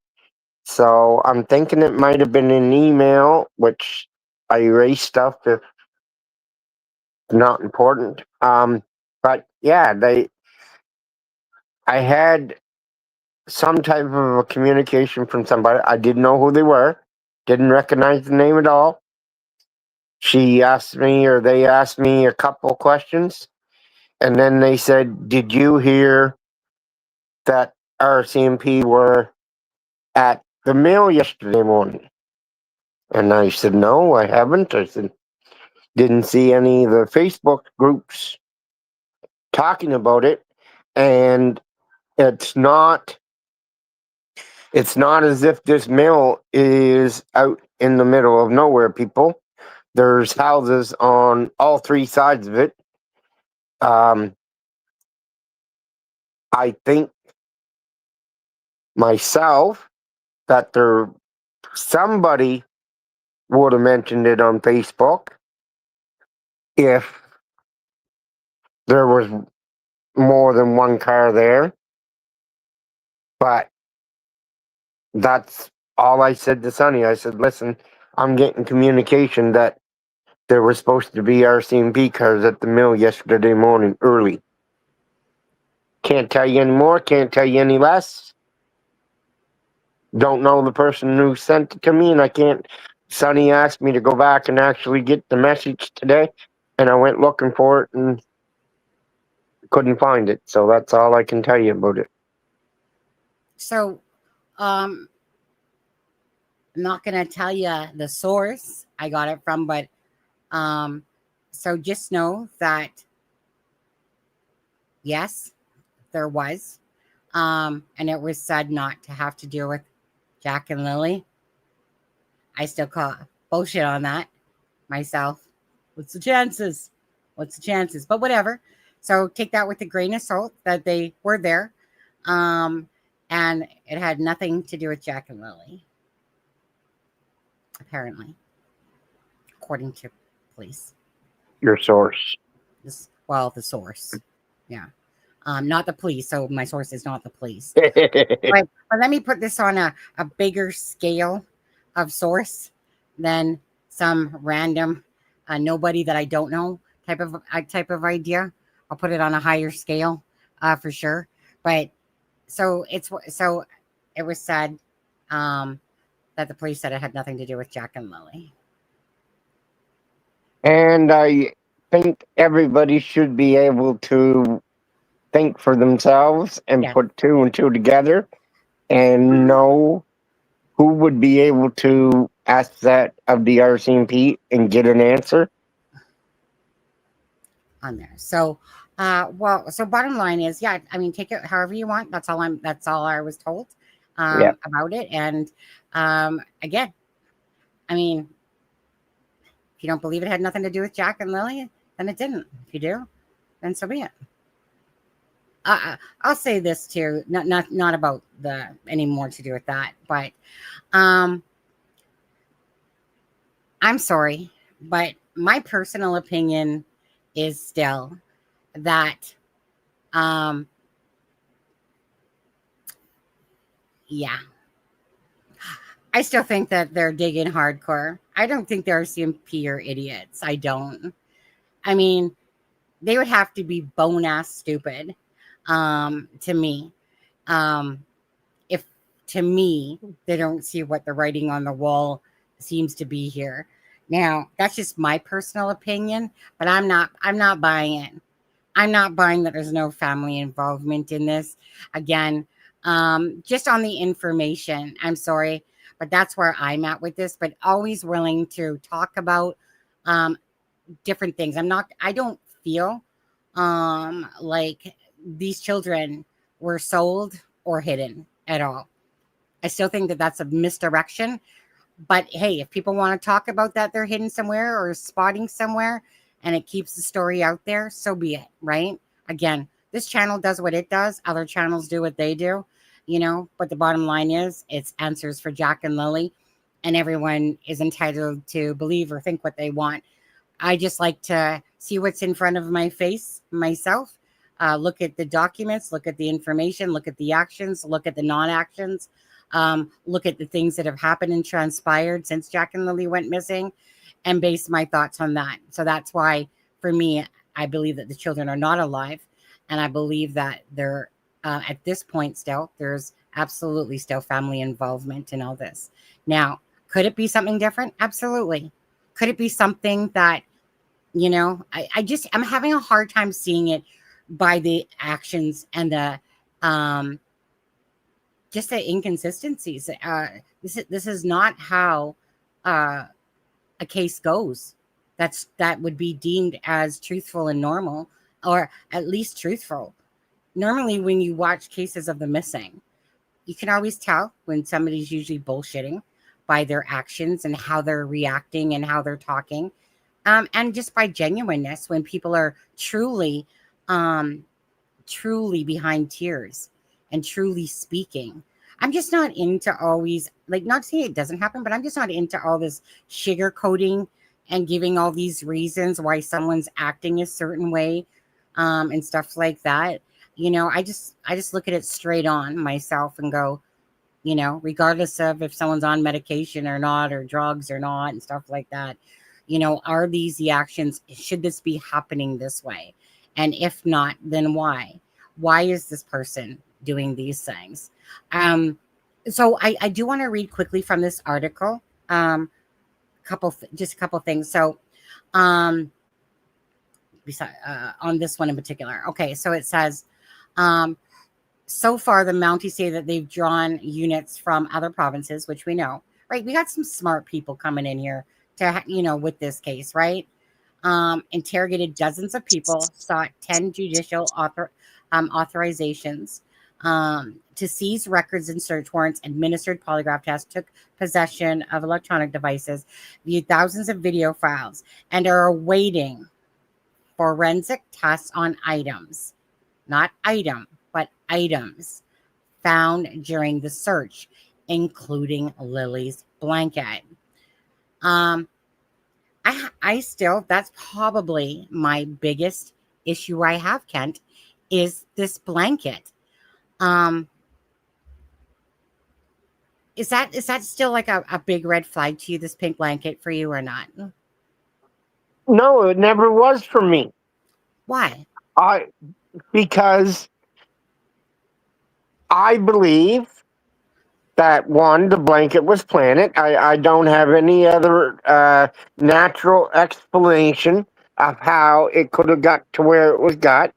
So I'm thinking it might have been an email, which I erased stuff if not important. But yeah, I had some type of a communication from somebody. I didn't know who they were, didn't recognize the name at all. They asked me a couple questions, and then they said, "Did you hear that Rcmp were at the mill yesterday morning?" And I said, "No, I haven't." I said, "Didn't see any of the Facebook groups talking about it, and it's not as if this mill is out in the middle of nowhere, people. There's houses on all three sides of it. I think myself that somebody would have mentioned it on Facebook if there was more than one car there. But that's all I said to Sonny. I said, listen, I'm getting communication that there was supposed to be Rcmp cars at the mill yesterday morning early. Can't tell you any more, can't tell you any less. Don't know the person who sent it to me, and I can't. Sonny asked me to go back and actually get the message today, and I went looking for it and couldn't find it. So that's all I can tell you about it. So, I'm not going to tell you the source I got it from, but so just know that yes, there was, and it was said not to have to deal with Jack and Lily. I still call bullshit on that myself. What's the chances? But whatever. So take that with a grain of salt that they were there, and it had nothing to do with Jack and Lily. Apparently, according to police. Your source. The source. Yeah. Not the police. So my source is not the police. but let me put this on a bigger scale of source than some random nobody that I don't know type of idea. I'll put it on a higher scale for sure. But so it was said that the police said it had nothing to do with Jack and Lily. And I think everybody should be able to think for themselves and put two and two together and know who would be able to ask that of the Rcmp and get an answer on there. So so bottom line is, I mean, take it however you want. That's all I was told about it. And again, I mean, if you don't believe it had nothing to do with Jack and Lily, then it didn't. If you do, then so be it. I'll say this too, not about the any more to do with that, but um, I'm sorry, but my personal opinion is still that, um, yeah, I still think that they're digging hardcore. I don't think the RCMP are idiots. I don't. I mean, they would have to be bone ass stupid, to me. Um, if to me they don't see what the writing on the wall seems to be here. Now, that's just my personal opinion, but I'm not buying it. I'm not buying that there's no family involvement in this. Again, just on the information, I'm sorry, but that's where I'm at with this, but always willing to talk about um, different things. I don't feel like these children were sold or hidden at all. I still think that that's a misdirection. But hey, if people want to talk about that, they're hidden somewhere or spotting somewhere, and it keeps the story out there, so be it, right? Again, this channel does what it does. Other channels do what they do, but the bottom line is it's answers for Jack and Lily, and everyone is entitled to believe or think what they want. I just like to see what's in front of my face myself. Look at the documents, look at the information, look at the actions, look at the non-actions, look at the things that have happened and transpired since Jack and Lily went missing, and base my thoughts on that. So that's why, for me, I believe that the children are not alive, and I believe that they're at this point still, there's absolutely still family involvement in all this. Now, could it be something different? Absolutely. Could it be something that, I'm having a hard time seeing it by the actions and the just the inconsistencies. This is not how a case goes. That would be deemed as truthful and normal, or at least truthful. Normally, when you watch cases of the missing, you can always tell when somebody's usually bullshitting by their actions and how they're reacting and how they're talking. And just by genuineness, when people are truly, truly behind tears and truly speaking. I'm just not into always, like, not saying it doesn't happen, but I'm just not into all this sugarcoating and giving all these reasons why someone's acting a certain way, and stuff like that. I just look at it straight on myself and go, regardless of if someone's on medication or not, or drugs or not, and stuff like that, are these the actions? Should this be happening this way? And if not, then why? Why is this person doing these things? So I do want to read quickly from this article. Just a couple things. So, on this one in particular. Okay, so it says, so far the Mounties say that they've drawn units from other provinces, which we know, right? We got some smart people coming in here to, with this case, right? Interrogated dozens of people, sought 10 judicial authorizations to seize records and search warrants, administered polygraph tests, took possession of electronic devices, viewed thousands of video files, and are awaiting forensic tests on items, not item, but items found during the search, including Lily's blanket. I still, that's probably my biggest issue I have, Kent, is this blanket. Is that still like a big red flag to you, this pink blanket, for you, or not? No, it never was for me. Why? Because I believe that, one, the blanket was planted. I don't have any other natural explanation of how it could have got to where it was got.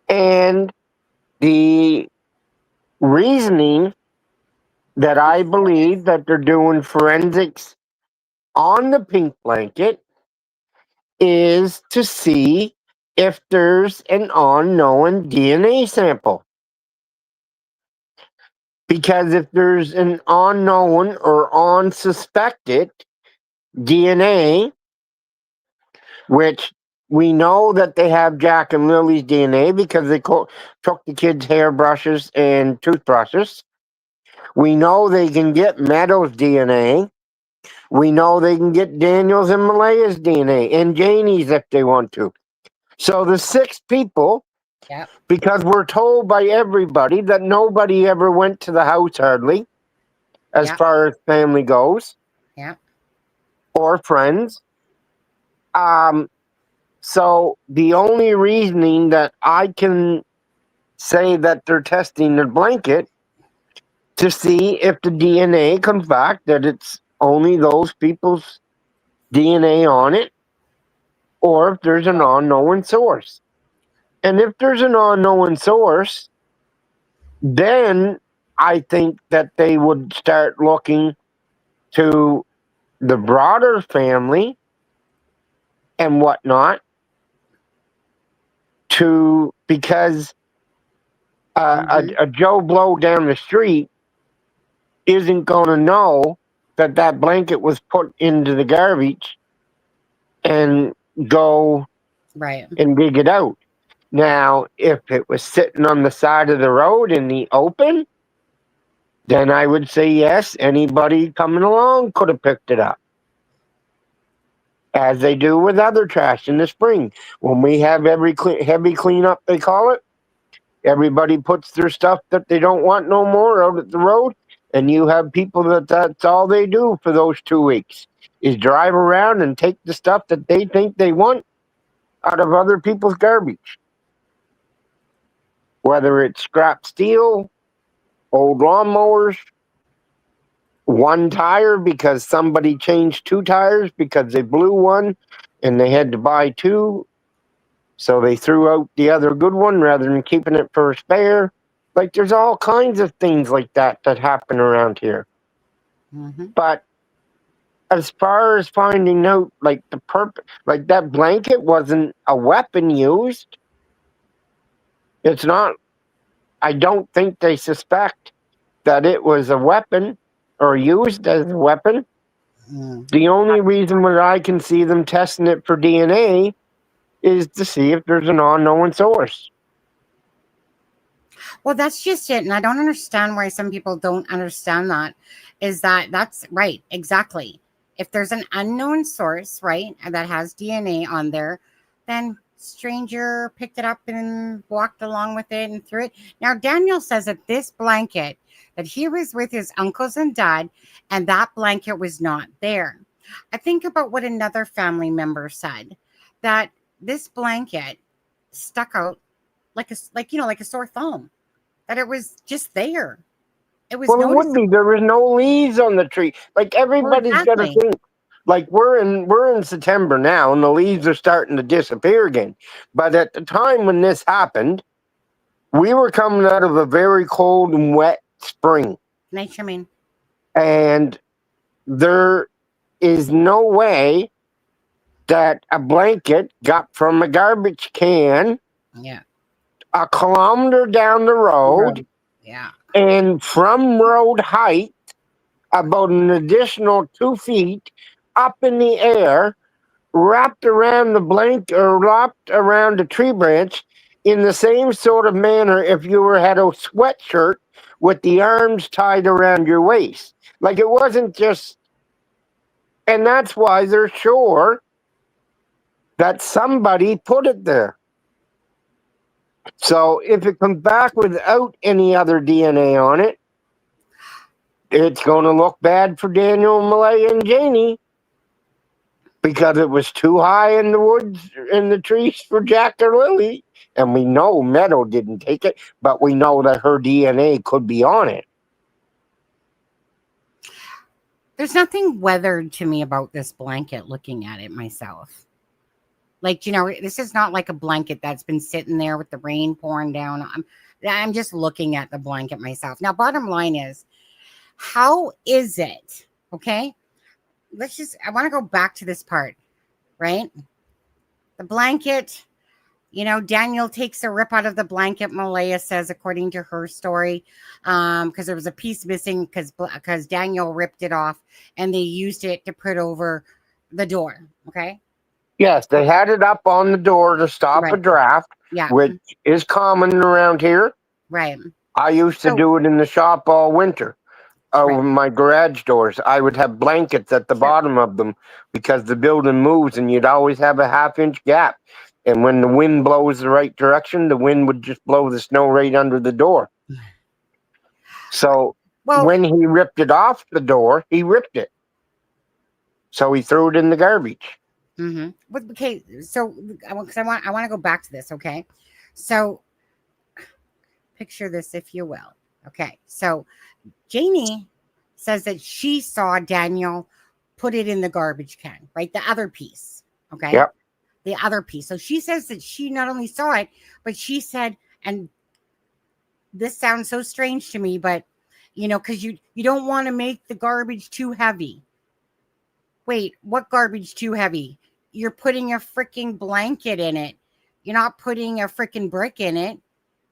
And the reasoning that I believe that they're doing forensics on the pink blanket is to see if there's an unknown DNA sample. Because if there's an unknown or unsuspected DNA, which We know that they have Jack and Lily's DNA because they took the kids' hairbrushes and toothbrushes. We know they can get Meadow's DNA. We know they can get Daniel's and Malaya's DNA and Janie's if they want to. So the 6 people, because we're told by everybody that nobody ever went to the house hardly, as far as family goes, or friends. So the only reasoning that I can say that they're testing their blanket to see if the DNA comes back that it's only those people's DNA on it, or if there's an unknown source. And if there's an unknown source, then I think that they would start looking to the broader family and whatnot because a Joe Blow down the street isn't going to know that blanket was put into the garbage and go and dig it out. Now, if it was sitting on the side of the road in the open, then I would say yes, anybody coming along could have picked it up. As they do with other trash in the spring. When we have heavy cleanup, they call it, everybody puts their stuff that they don't want no more out at the road, and you have people that's all they do for those 2 weeks is drive around and take the stuff that they think they want out of other people's garbage. Whether it's scrap steel, old lawnmowers, one tire because somebody changed 2 tires because they blew one and they had to buy 2. So they threw out the other good one rather than keeping it for a spare. Like, there's all kinds of things like that happen around here. But as far as finding out, like, the purpose, like, that blanket wasn't a weapon used. It's not. I don't think they suspect that it was a weapon or used as a weapon. The only reason where I can see them testing it for DNA is to see if there's an unknown source. Well, that's just it. And I don't understand why some people don't understand that. That's right. Exactly. If there's an unknown source, right, and that has DNA on there, then stranger picked it up and walked along with it and threw it. Now, Daniel says that this blanket, that he was with his uncles and dad, and that blanket was not there. I think about what another family member said, that this blanket stuck out like a sore thumb, that it was just there. It was. Well, it would be. There was no leaves on the tree. Like, everybody's got to think. Like, we're in September now, and the leaves are starting to disappear again. But at the time when this happened, we were coming out of a very cold and wet spring. Nature mean. And there is no way that a blanket got from a garbage can a kilometer down the road and from road height about an additional 2 feet up in the air, wrapped around the blanket or wrapped around a tree branch in the same sort of manner if you had a sweatshirt with the arms tied around your waist. Like, it wasn't just, and that's why they're sure that somebody put it there. So if it comes back without any other DNA on it, it's going to look bad for Daniel, Malaya, and Janie because it was too high in the woods, in the trees for Jack or Lily. And we know Meadow didn't take it, but we know that her DNA could be on it. There's nothing weathered to me about this blanket looking at it myself. Like, this is not like a blanket that's been sitting there with the rain pouring down. I'm just looking at the blanket myself. Now, bottom line is, how is it? Okay. I want to go back to this part, right? The blanket, Daniel takes a rip out of the blanket, Malaya says, according to her story, because there was a piece missing because Daniel ripped it off and they used it to put over the door. Okay. Yes, they had it up on the door to stop a draft, which is common around here. Right. I used to do it in the shop all winter. Over my garage doors, I would have blankets at the bottom of them because the building moves and you'd always have a half-inch gap. And when the wind blows the right direction, the wind would just blow the snow right under the door. So when he ripped it off the door, he ripped it. So he threw it in the garbage. Mm-hmm. Okay, so because I want to go back to this. Okay, so picture this, if you will. Okay, so Janie says that she saw Daniel put it in the garbage can, right? The other piece. Okay. Yep. The other piece. So she says that she not only saw it, but she said, and this sounds so strange to me, but you know, because you don't want to make the garbage too heavy. Wait, what garbage too heavy? You're putting a freaking blanket in it. You're not putting a freaking brick in it.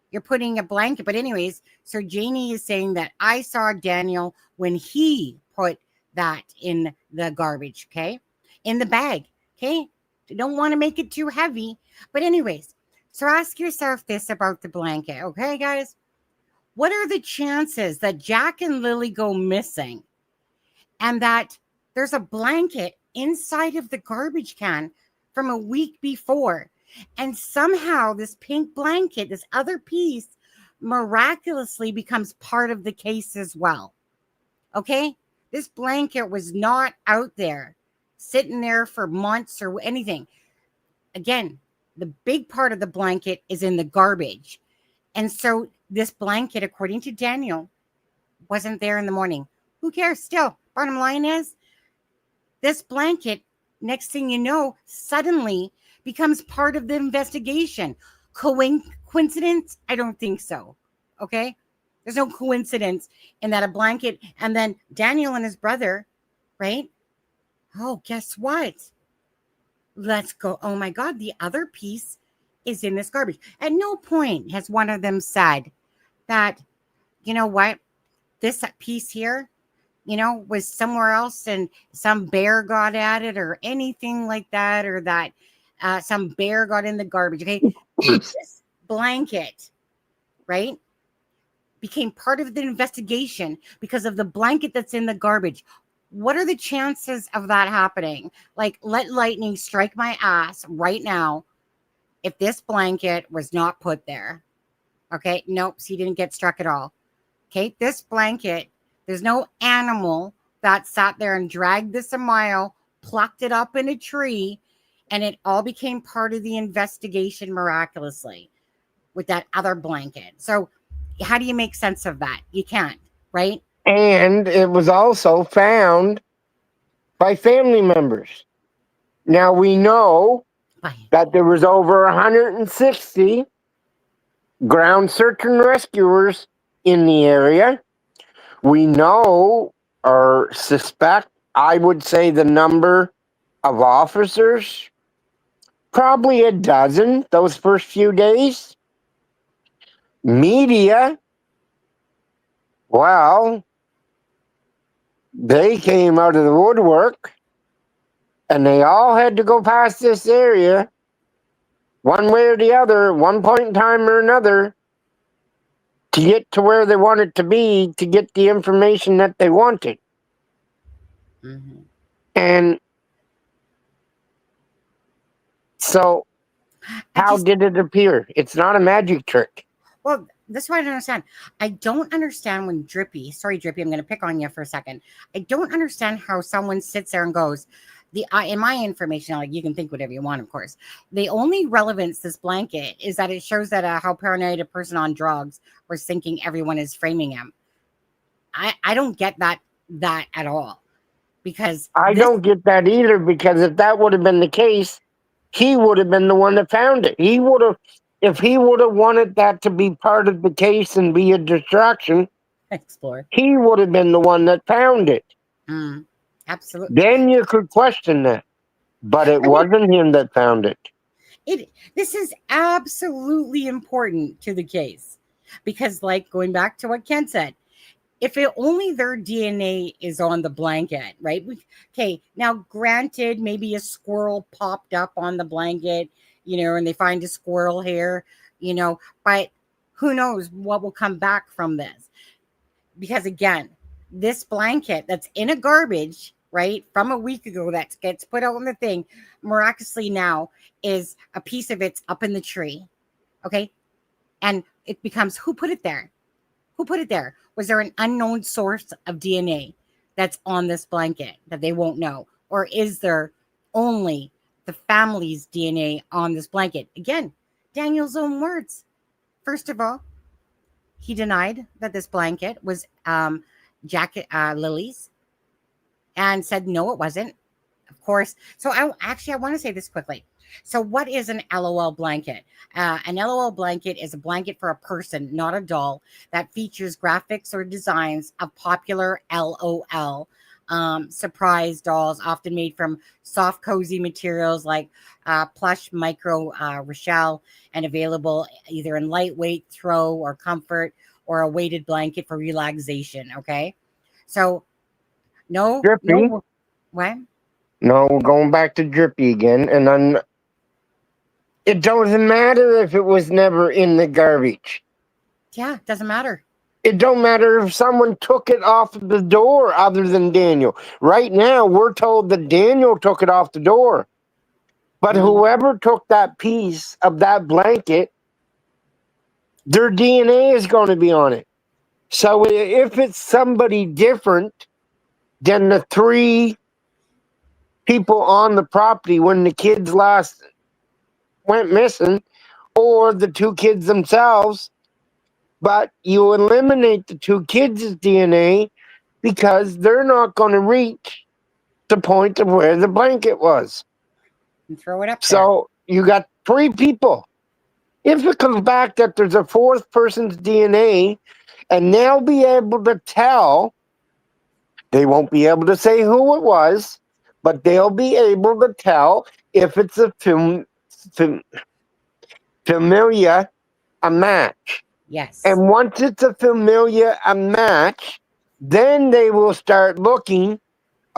You're putting a blanket. But anyways, so Janie is saying that I saw Daniel when he put that in the garbage, okay? In the bag, okay? You don't want to make it too heavy. But anyways, so ask yourself this about the blanket, okay, guys? What are the chances that Jack and Lily go missing and that there's a blanket inside of the garbage can from a week before? And somehow this pink blanket, this other piece, miraculously becomes part of the case as well. Okay? This blanket was not out there, sitting there for months or anything. Again, the big part of the blanket is in the garbage. And so this blanket, according to Daniel, wasn't there in the morning. Who cares? Still, bottom line is, this blanket, next thing you know, suddenly becomes part of the investigation. Coincidence? I don't think so. Okay? There's no coincidence in that a blanket, and then Daniel and his brother, right? Oh, guess what? Let's go. Oh my God, the other piece is in this garbage. At no point has one of them said that, you know what, this piece here, you know, was somewhere else and some bear got at it or anything like that, or that some bear got in the garbage. Okay. This blanket, right, became part of the investigation because of the blanket that's in the garbage. What are the chances of that happening? Like, let lightning strike my ass right now if this blanket was not put there. Okay. Nope. He didn't get struck at all. Okay. This blanket, there's no animal that sat there and dragged this a mile, plucked it up in a tree, and it all became part of the investigation miraculously with that other blanket. So how do you make sense of that? You can't, right? And it was also found by family members. Now we know that there was over 160 ground search and rescuers in the area. We know or suspect, I would say the number of officers, probably a dozen those first few days. Media, well, they came out of the woodwork and they all had to go past this area one way or the other, at one point in time or another, to get to where they wanted to be, to get the information that they wanted. Mm-hmm. And so, how did it appear? It's not a magic trick. Well, that's what I don't understand. I don't understand when Drippy, sorry, Drippy, I'm going to pick on you for a second. I don't understand how someone sits there and goes, in my information, like, you can think whatever you want, of course. The only relevance this blanket is that it shows that how paranoid a person on drugs was thinking everyone is framing him. I don't get that at all, because I don't get that either, because if that would have been the case, he would have been the one that found it. He would have, if he would have wanted that to be part of the case and be a distraction, he would have been the one that found it. Absolutely. Then you could question that, but it wasn't him that found it. This is absolutely important to the case, because, like, going back to what Ken said, if it only their DNA is on the blanket, right? Okay, now granted, maybe a squirrel popped up on the blanket, and they find a squirrel hair, but who knows what will come back from this? Because again, this blanket that's in a garbage, right, from a week ago that gets put out on the thing, miraculously now is a piece of it's up in the tree, okay? And it becomes, who put it there? Who put it there? Was there an unknown source of DNA that's on this blanket that they won't know? Or is there only the family's DNA on this blanket? Again, Daniel's own words. First of all, he denied that this blanket was Lily's and said, no, it wasn't. Of course. So I want to say this quickly. So what is an LOL blanket? An LOL blanket is a blanket for a person, not a doll, that features graphics or designs of popular LOL surprise dolls, often made from soft, cozy materials like plush micro Rochelle, and available either in lightweight, throw, or comfort, or a weighted blanket for relaxation. Okay, so no, Drippy. What? No, we're going back to Drippy again, and it doesn't matter if it was never in the garbage. Yeah, it doesn't matter. It don't matter if someone took it off the door other than Daniel. Right now, we're told that Daniel took it off the door. But whoever took that piece of that blanket, their DNA is going to be on it. So if it's somebody different than the 3 people on the property when the kids last went missing, or the 2 kids themselves, but you eliminate the 2 kids' DNA because they're not going to reach the point of where the blanket was. And throw it up there. So you got 3 people. If it comes back that there's a 4th person's DNA, and they'll be able to tell, they won't be able to say who it was, but they'll be able to tell if it's a familiar, a match. Yes. And once it's a familiar, a match, then they will start looking,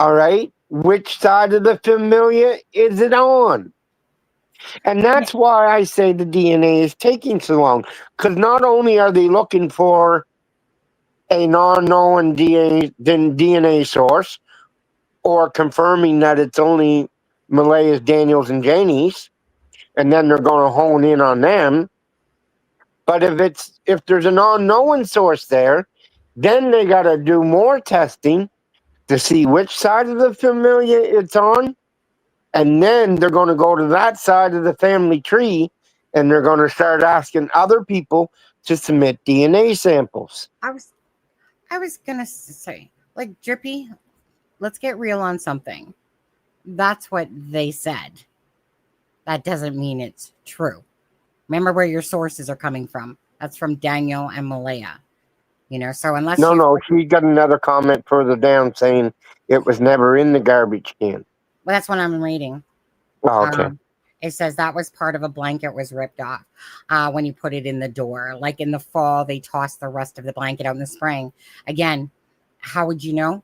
all right, which side of the familiar is it on? And that's why I say the DNA is taking so long. Because not only are they looking for a non-known DNA source, or confirming that it's only Malaya's, Daniel's, and Janie's, and then they're going to hone in on them. But if there's an unknown source there, then they got to do more testing to see which side of the familiar it's on, and then they're going to go to that side of the family tree, and they're going to start asking other people to submit DNA samples. I was gonna say, like, Drippy, let's get real on something. That's what they said. That doesn't mean it's true. Remember where your sources are coming from. That's from Daniel and Malaya. So unless No, she got another comment further down saying it was never in the garbage can. Well, that's what I'm reading. Oh, okay. It says that was part of a blanket was ripped off when you put it in the door. Like in the fall, they tossed the rest of the blanket out in the spring. Again, how would you know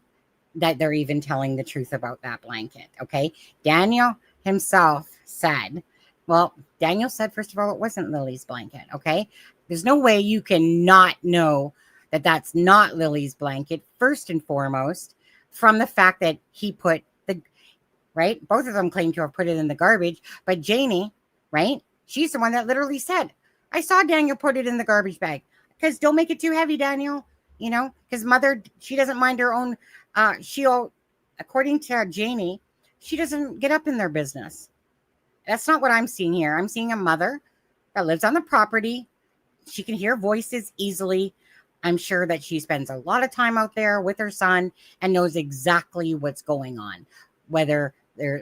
that they're even telling the truth about that blanket? Okay. Daniel himself said, Daniel said, first of all, it wasn't Lily's blanket. Okay. There's no way you can not know that that's not Lily's blanket, first and foremost, from the fact that he put right? Both of them claim to have put it in the garbage, but Janie, right? She's the one that literally said, I saw Daniel put it in the garbage bag. Because don't make it too heavy, Daniel. Because mother, she doesn't mind her own, according to Janie, she doesn't get up in their business. That's not what I'm seeing here. I'm seeing a mother that lives on the property. She can hear voices easily. I'm sure that she spends a lot of time out there with her son and knows exactly what's going on. Whether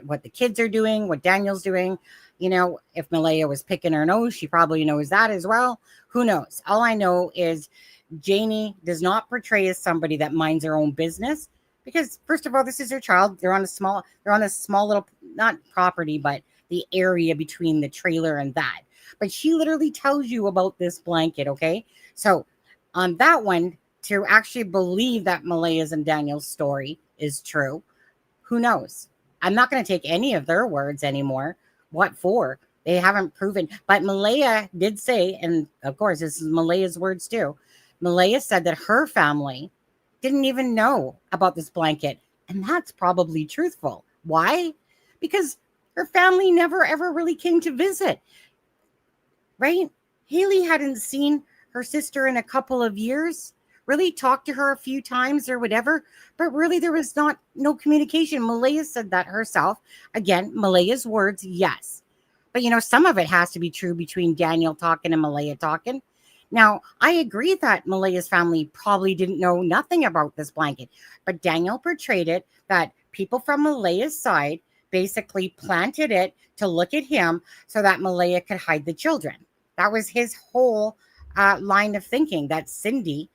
what the kids are doing, what Daniel's doing, if Malaya was picking her nose, she probably knows that as well. Who knows? All I know is Janie does not portray as somebody that minds her own business, because first of all, this is her child. They're on this small little, not property, but the area between the trailer and that. But she literally tells you about this blanket. Okay. So on that one, to actually believe that Malaya's and Daniel's story is true. Who knows? I'm not going to take any of their words anymore. What for? They haven't proven. But Malaya did say, and of course, this is Malaya's words too. Malaya said that her family didn't even know about this blanket. And that's probably truthful. Why? Because her family never ever really came to visit. Right? Haley hadn't seen her sister in a couple of years, really talked to her a few times or whatever, but really there was no communication. Malaya said that herself. Again, Malaya's words, yes. But some of it has to be true between Daniel talking and Malaya talking. Now, I agree that Malaya's family probably didn't know nothing about this blanket, but Daniel portrayed it that people from Malaya's side basically planted it to look at him so that Malaya could hide the children. That was his whole line of thinking, that Cindy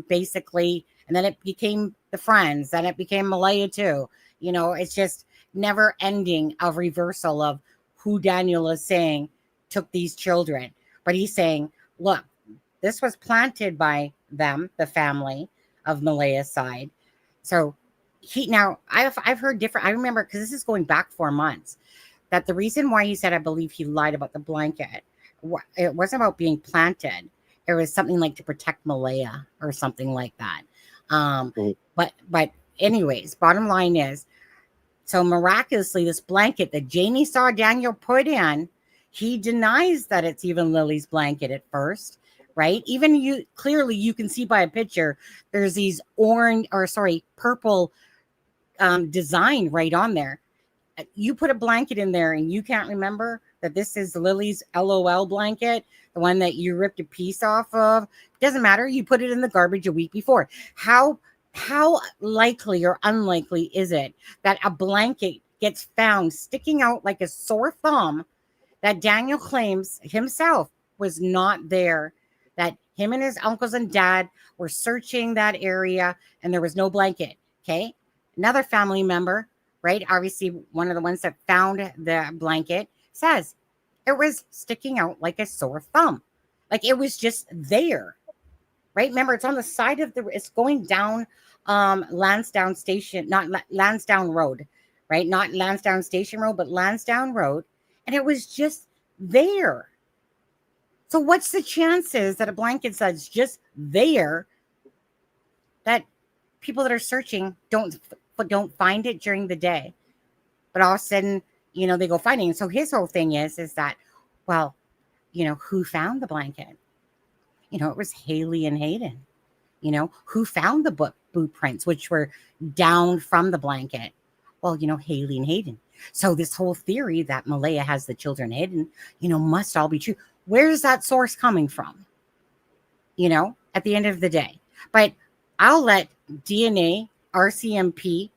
basically, and then it became the friends, then it became Malaya too. It's just never ending of reversal of who Daniel is saying took these children. But he's saying, look, this was planted by them, the family of Malaya's side. So I've heard different, I remember, because this is going back 4 months, that the reason why he said, I believe he lied about the blanket, it wasn't about being planted. It was something like to protect Malaya or something like that. But anyways, bottom line is, so miraculously, this blanket that Jamie saw Daniel put in, he denies that it's even Lily's blanket at first, right? Even clearly you can see by a picture, there's these purple design right on there. You put a blanket in there and you can't remember that this is Lily's LOL blanket, the one that you ripped a piece off of. Doesn't matter. You put it in the garbage a week before. How likely or unlikely is it that a blanket gets found sticking out like a sore thumb that Daniel claims himself was not there, that him and his uncles and dad were searching that area and there was no blanket? Okay. Another family member, right? Obviously, one of the ones that found the blanket says it was sticking out like a sore thumb. Like it was just there, right? Remember, it's on the side of it's going down Lansdowne Station, not Lansdowne Road, right? Not Lansdowne Station Road, but Lansdowne Road. And it was just there. So what's the chances that a blanket that's just there, that people that are searching don't find it during the day, but all of a sudden, they go finding it. So his whole thing is that, well, who found the blanket? It was Haley and Hayden. Who found the boot prints, which were down from the blanket? Well, Haley and Hayden. So this whole theory that Malaya has the children hidden, must all be true. Where's that source coming from? At the end of the day. But I'll let DNA, Rcmp,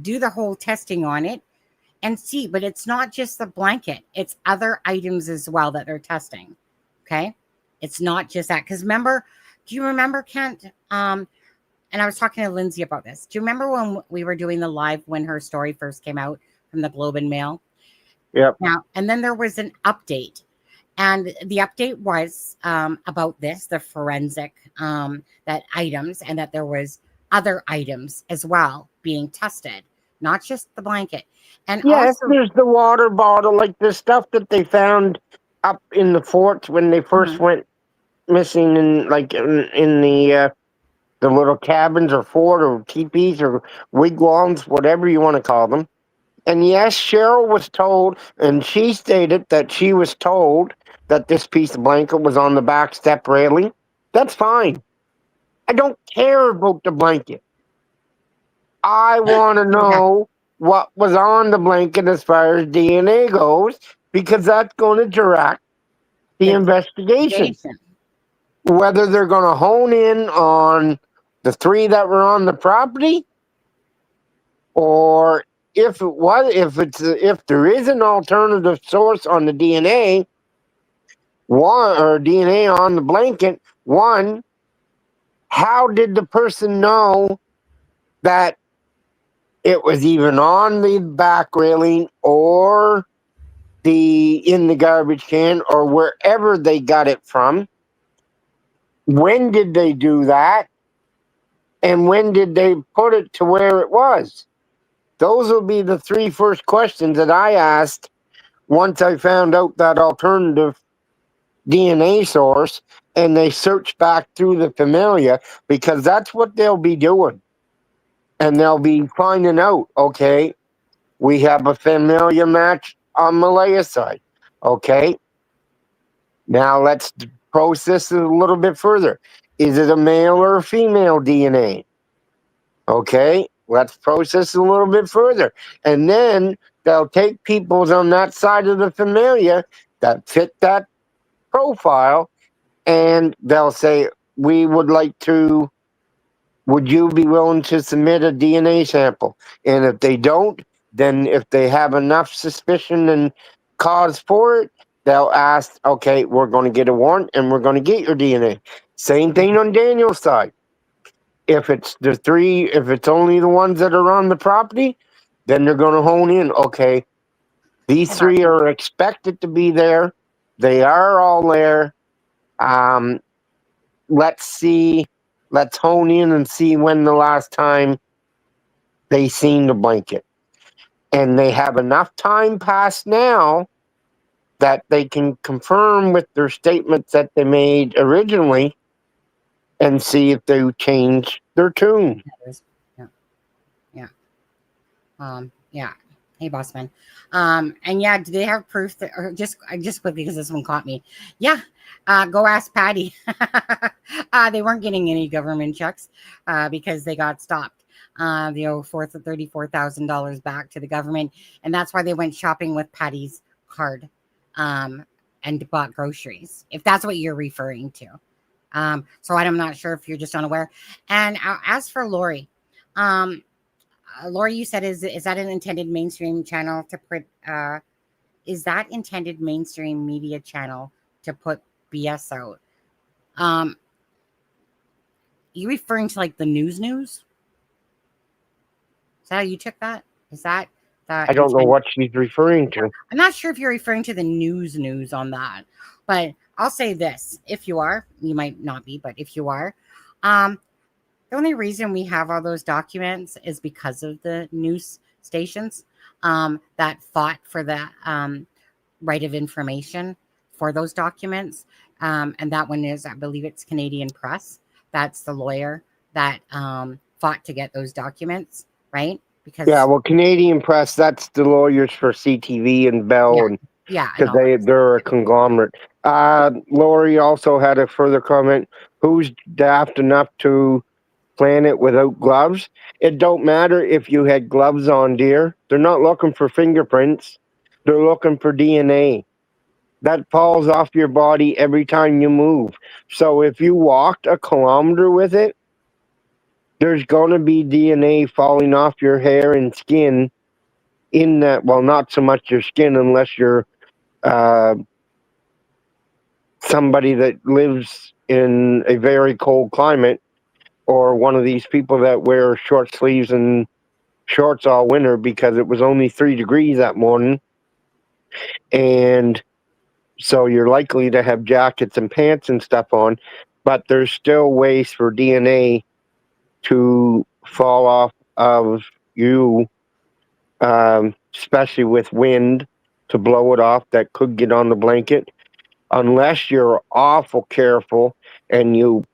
do the whole testing on it and see. But it's not just the blanket. It's other items as well that they're testing. Okay? It's not just that. Because do you remember, Kent? And I was talking to Lindsay about this. Do you remember when we were doing the live when her story first came out from the Globe and Mail? Yep. Now, and then there was an update. And the update was about the forensic that items, and that there was other items as well being tested, not just the blanket. And yes, also, there's the water bottle, like the stuff that they found up in the fort when they first went missing, in the little cabins or fort or teepees or wigwams, whatever you want to call them. And yes, Cheryl was told, and she stated that she was told that this piece of blanket was on the back step railing. That's fine. I don't care about the blanket. I want to know what was on the blanket as far as DNA goes, because that's going to direct the investigation. Whether they're going to hone in on the 3 that were on the property, or if there is an alternative source on the DNA, or DNA on the blanket, how did the person know that it was even on the back railing or in the garbage can or wherever they got it from? When did they do that? And when did they put it to where it was? Those will be the three first questions that I asked once I found out that alternative DNA source, and they search back through the familia, because that's what they'll be doing. And they'll be finding out, okay, we have a familia match on Malaya's side. Okay, now let's process it a little bit further. Is it a male or a female DNA? Okay, let's process it a little bit further. And then they'll take people's on that side of the familia that fit that profile, and they'll say, we would like to, would you be willing to submit a DNA sample? And if they don't, then if they have enough suspicion and cause for it, they'll ask, okay, we're going to get a warrant and we're going to get your DNA. Same thing on Daniel's side. If it's the three, if it's only the ones that are on the property, then they're going to hone in. Okay, these three are expected to be there. They are all there. Let's see. Let's hone in and see when the last time they seen the blanket. And they have enough time passed now that they can confirm with their statements that they made originally and see if they change their tune. Yeah. Yeah. Hey, Bossman. And yeah, do they have proof that, or just quickly, because this one caught me. Yeah. Go ask Patty. They weren't getting any government checks because they got stopped. They owe $34,000 back to the government, and that's why they went shopping with Patty's card and bought groceries, if that's what you're referring to. So I'm not sure if you're just unaware. And as for Lori, Lori, you said, is that an intended mainstream channel to put? Is that intended mainstream media channel to put BS out? You referring to like the news? Is that how you took that? Is that I don't know what she's referring to. I'm not sure if you're referring to the news on that, but I'll say this: if you are, you might not be, but if you are, the only reason we have all those documents is because of the news stations that fought for the right of information for those documents. And that one is, I believe it's Canadian Press. That's the lawyer that fought to get those documents, right? Because well, Canadian Press, that's the lawyers for CTV and Bell, because they're a conglomerate. Lori also had a further comment. Who's daft enough to plan it without gloves? It don't matter if you had gloves on, dear. They're not looking for fingerprints. They're looking for DNA. That falls off your body every time you move. So if you walked a kilometer with it, there's going to be DNA falling off your hair and skin in that. Well, not so much your skin unless you're somebody that lives in a very cold climate, or one of these people that wear short sleeves and shorts all winter because it was only 3 degrees that morning. And so you're likely to have jackets and pants and stuff on, but there's still ways for DNA to fall off of you, especially with wind, to blow it off that could get on the blanket. Unless you're awful careful and you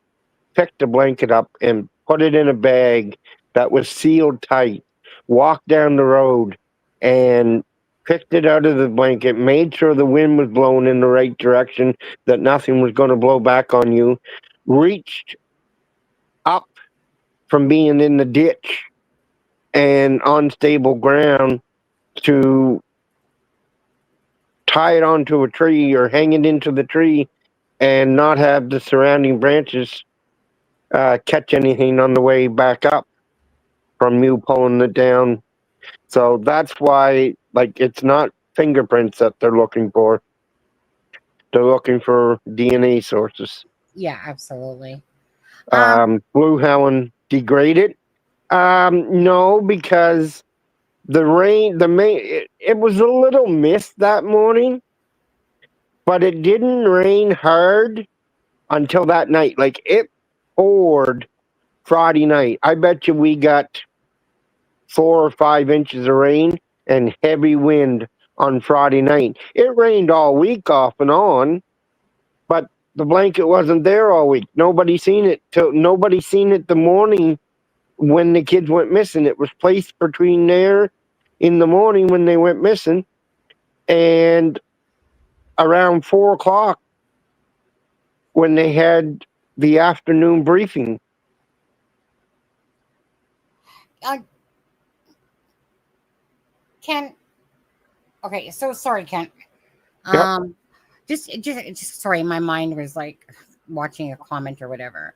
pick the blanket up and put it in a bag that was sealed tight, walked down the road and picked it out of the blanket, made sure the wind was blowing in the right direction, that nothing was going to blow back on you, reached up from being in the ditch and unstable ground to tie it onto a tree or hang it into the tree and not have the surrounding branches catch anything on the way back up from you pulling it down. So that's why, like, it's not fingerprints that they're looking for. They're looking for DNA sources. Yeah, absolutely. Blue Helen degraded? No, because the rain, it was a little mist that morning, but it didn't rain hard until that night. Like, it poured Friday night. I bet you we got 4 or 5 inches of rain and heavy wind on Friday night. It rained all week off and on, but the blanket wasn't there all week. Nobody seen it the morning when the kids went missing. It was placed between there in the morning when they went missing and around 4 o'clock when they had the afternoon briefing. Ken, okay, so sorry, Ken. Yep. Just sorry, my mind was like watching a comment or whatever.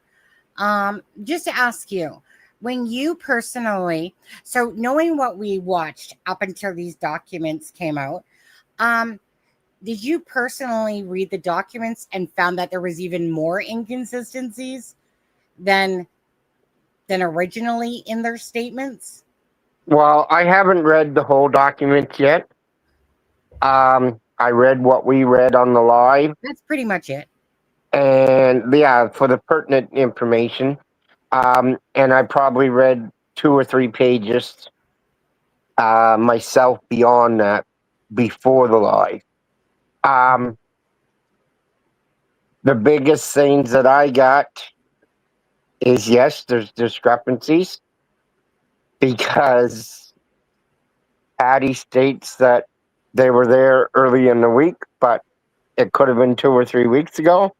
Just to ask you, when you personally, so knowing what we watched up until these documents came out, did you personally read the documents and found that there was even more inconsistencies than originally in their statements? Well, I haven't read the whole document yet. I read what we read on the live. That's pretty much it. And yeah, for the pertinent information. And I probably read 2 or 3 pages myself beyond that before the live. The biggest things that I got is, yes, there's discrepancies because Patty states that they were there early in the week, but it could have been 2 or 3 weeks ago.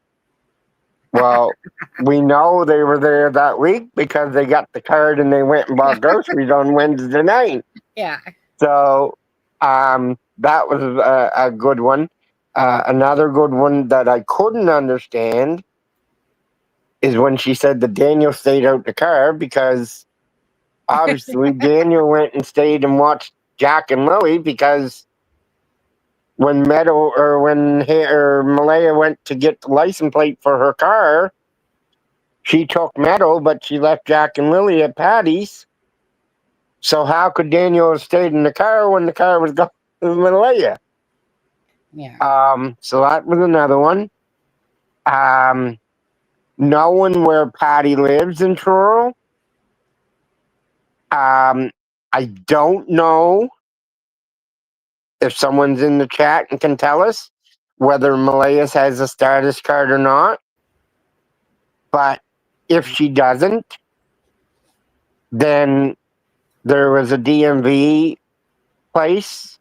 Well, we know they were there that week because they got the card and they went and bought groceries on Wednesday night. Yeah. So that was a good one. Another good one that I couldn't understand is when she said that Daniel stayed out the car, because obviously Daniel went and stayed and watched Jack and Lily, because when Malaya went to get the license plate for her car, she took Meadow, but she left Jack and Lily at Patty's. So how could Daniel have stayed in the car when the car was going to Malaya? Yeah. So that was another one. Knowing where Patty lives in Truro. I don't know if someone's in the chat and can tell us whether Malaya has a status card or not. But if she doesn't, then there was a DMV place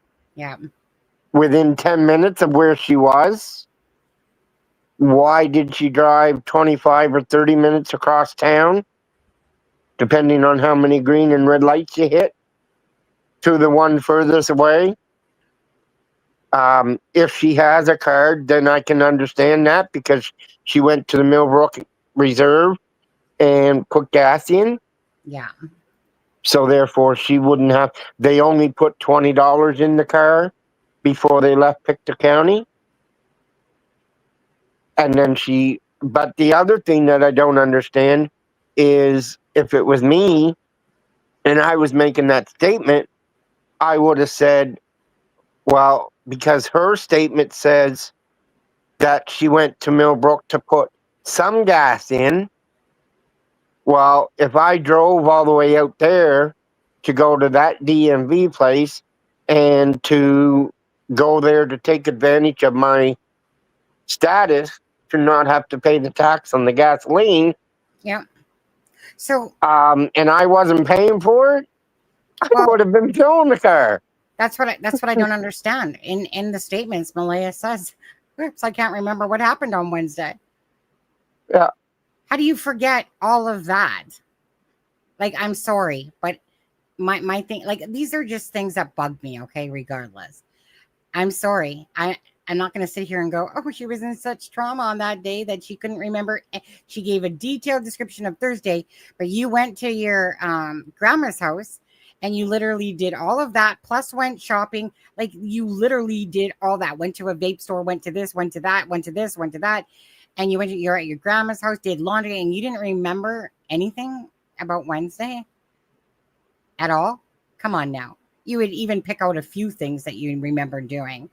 within 10 minutes of where she was. Why did she drive 25 or 30 minutes across town, depending on how many green and red lights you hit, to the one furthest away? If she has a card, then I can understand that, because she went to the Millbrook Reserve and put gas in. Yeah. So therefore, she wouldn't have. They only put $20 in the car before they left Pictou County. And then but the other thing that I don't understand is, if it was me and I was making that statement, I would have said, well, because her statement says that she went to Millbrook to put some gas in. Well, if I drove all the way out there to go to that DMV place and to go there to take advantage of my status to not have to pay the tax on the gasoline. Yeah. So and I wasn't paying for it, I would have been filling the car. That's what I don't understand. In the statements, Malaya says, "Oops, I can't remember what happened on Wednesday." Yeah. How do you forget all of that? Like, I'm sorry, but my thing, like, these are just things that bug me. Okay, regardless, I'm sorry. I'm not going to sit here and go, oh, she was in such trauma on that day that she couldn't remember. She gave a detailed description of Thursday, but you went to your grandma's house and you literally did all of that, plus went shopping. Like, you literally did all that. Went to a vape store, went to this, went to that, went to this, went to that. And you're at your grandma's house, did laundry, and you didn't remember anything about Wednesday at all? Come on now. You would even pick out a few things that you remember doing.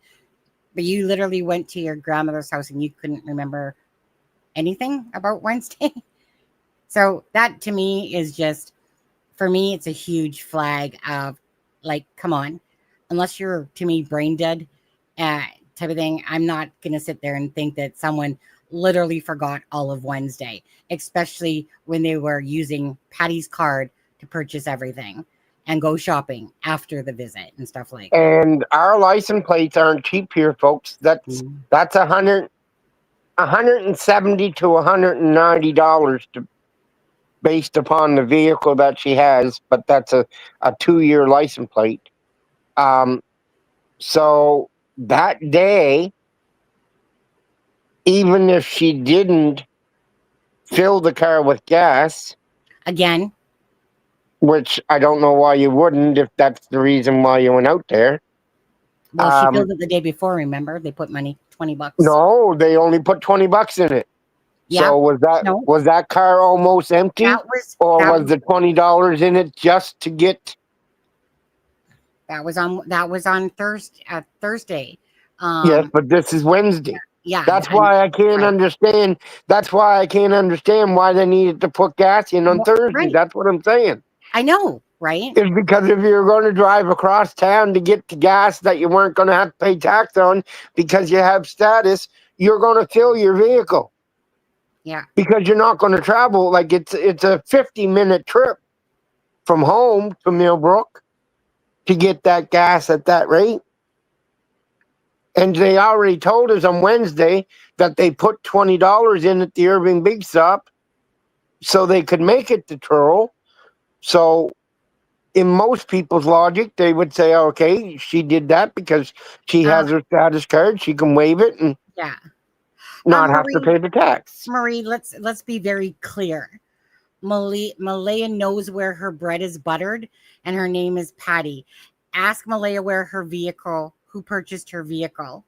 But you literally went to your grandmother's house and you couldn't remember anything about Wednesday. So that to me is just, for me, it's a huge flag of like, come on, unless you're, to me, brain dead type of thing. I'm not going to sit there and think that someone literally forgot all of Wednesday, especially when they were using Patty's card to purchase everything and go shopping after the visit and stuff like that. And our license plates aren't cheap here, folks. That's $170 to $190 based upon the vehicle that she has, but that's a 2-year license plate. So that day, even if she didn't fill the car with gas, again, which I don't know why you wouldn't if that's the reason why you went out there. Well, she filled it the day before, remember? They put money, $20. No, they only put $20 in it. Yeah. So was that car almost empty? Was the $20 in it just to get? That was on Thursday. Yes, but this is Wednesday. Yeah. That's why I can't understand. That's why I can't understand why they needed to put gas in on Thursday. Right. That's what I'm saying. I know, right? It's because if you're going to drive across town to get the gas that you weren't going to have to pay tax on because you have status, you're going to fill your vehicle. Yeah. Because you're not going to travel. Like it's a 50-minute trip from home to Millbrook to get that gas at that rate. And they already told us on Wednesday that they put $20 in at the Irving Big Stop so they could make it to Truro. So in most people's logic, they would say, okay, she did that because she has her status card. She can waive it and not have to pay the tax. Marie, let's be very clear. Malaya knows where her bread is buttered, and her name is Patty. Ask Malaya who purchased her vehicle.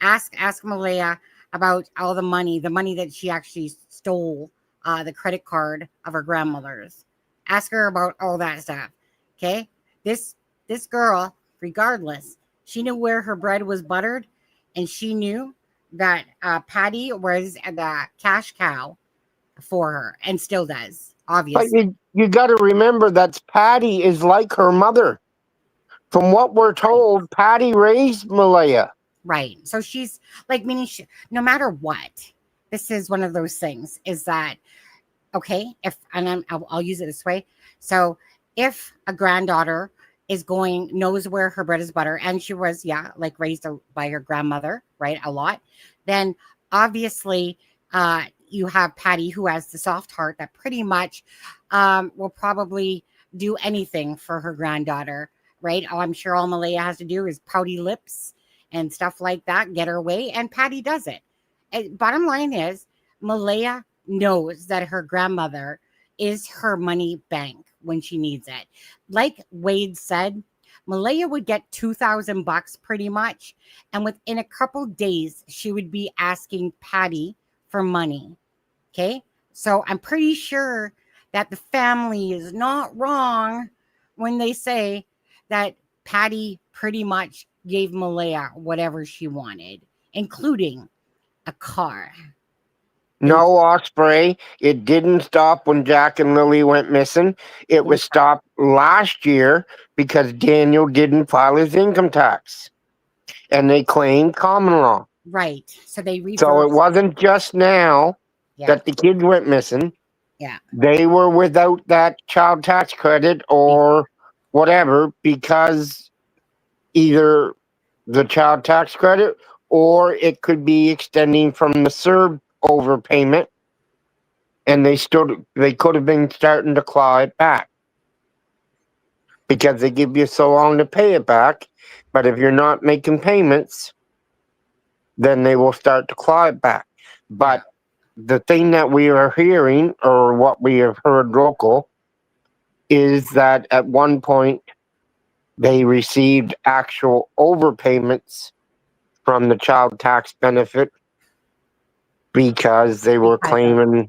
Ask Malaya about all the money that she actually stole, the credit card of her grandmother's. Ask her about all that stuff. Okay? This girl, regardless, she knew where her bread was buttered, and she knew that Patty was the cash cow for her, and still does, obviously. But you got to remember that Patty is like her mother. From what we're told, Patty raised Malaya. Right. So she's like, meaning no matter what, this is one of those things is that, okay, I'll use it this way. So if a granddaughter knows where her bread is buttered, and she was, raised by her grandmother, right, a lot, then obviously you have Patty, who has the soft heart that pretty much will probably do anything for her granddaughter, right? I'm sure all Malaya has to do is pouty lips and stuff like that, get her way, and Patty does it. And bottom line is, Malaya knows that her grandmother is her money bank when she needs it. Like Wade said, Malaya would get $2,000 pretty much, and within a couple days, she would be asking Patty for money. Okay, so I'm pretty sure that the family is not wrong when they say that Patty pretty much gave Malaya whatever she wanted, including a car. No, Osprey. It didn't stop when Jack and Lily went missing. It was stopped last year because Daniel didn't file his income tax. And they claimed common law. Right. So they reversed. So it wasn't just now that the kids went missing. Yeah. They were without that child tax credit or whatever because either the child tax credit or it could be extending from the CERB overpayment, and they could have been starting to claw it back because they give you so long to pay it back. But if you're not making payments, then they will start to claw it back. But the thing that we are hearing, or what we have heard local, is that at one point they received actual overpayments from the child tax benefit because they were claiming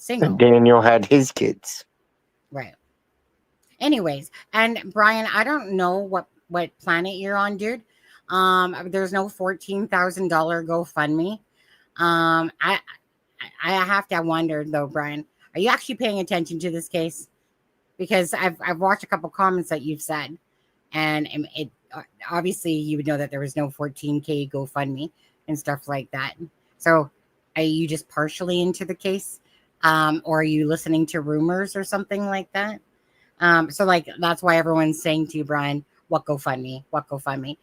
that Daniel had his kids. Right. Anyways, and Brian, I don't know what planet you're on, dude. There's no $14,000 GoFundMe. I have to wonder though, Brian, are you actually paying attention to this case? Because I've watched a couple comments that you've said, and it obviously you would know that there was no 14K GoFundMe and stuff like that. So are you just partially into the case, or are you listening to rumors or something like that? So like that's why everyone's saying to you, Brian, what GoFundMe? What GoFundMe?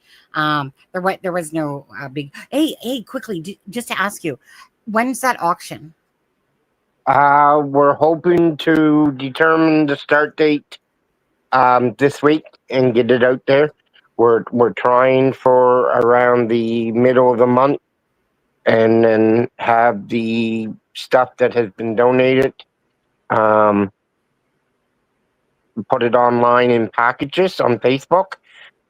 There was no big. Hey, quickly, just to ask you, when's that auction? We're hoping to determine the start date this week and get it out there. We're trying for around the middle of the month, and then have the stuff that has been donated put it online in packages on Facebook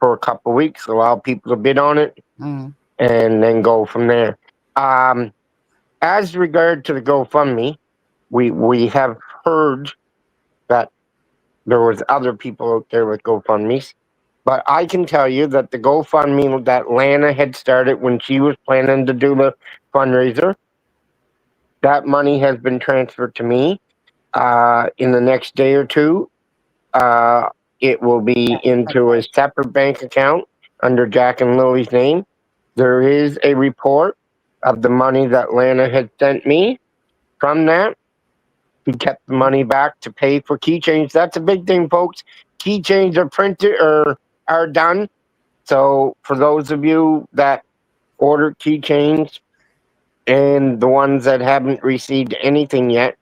for a couple of weeks, allow people to bid on it, and then go from there. As regard to the GoFundMe, we have heard that there was other people out there with GoFundMes, but I can tell you that the GoFundMe that Lana had started when she was planning to do the fundraiser, that money has been transferred to me. In the next day or two, it will be into a separate bank account under Jack and Lily's name. There is a report of the money that Lana had sent me from that. He kept the money back to pay for keychains. That's a big thing, folks. Keychains are printed or are done. So for those of you that ordered keychains and the ones that haven't received anything yet,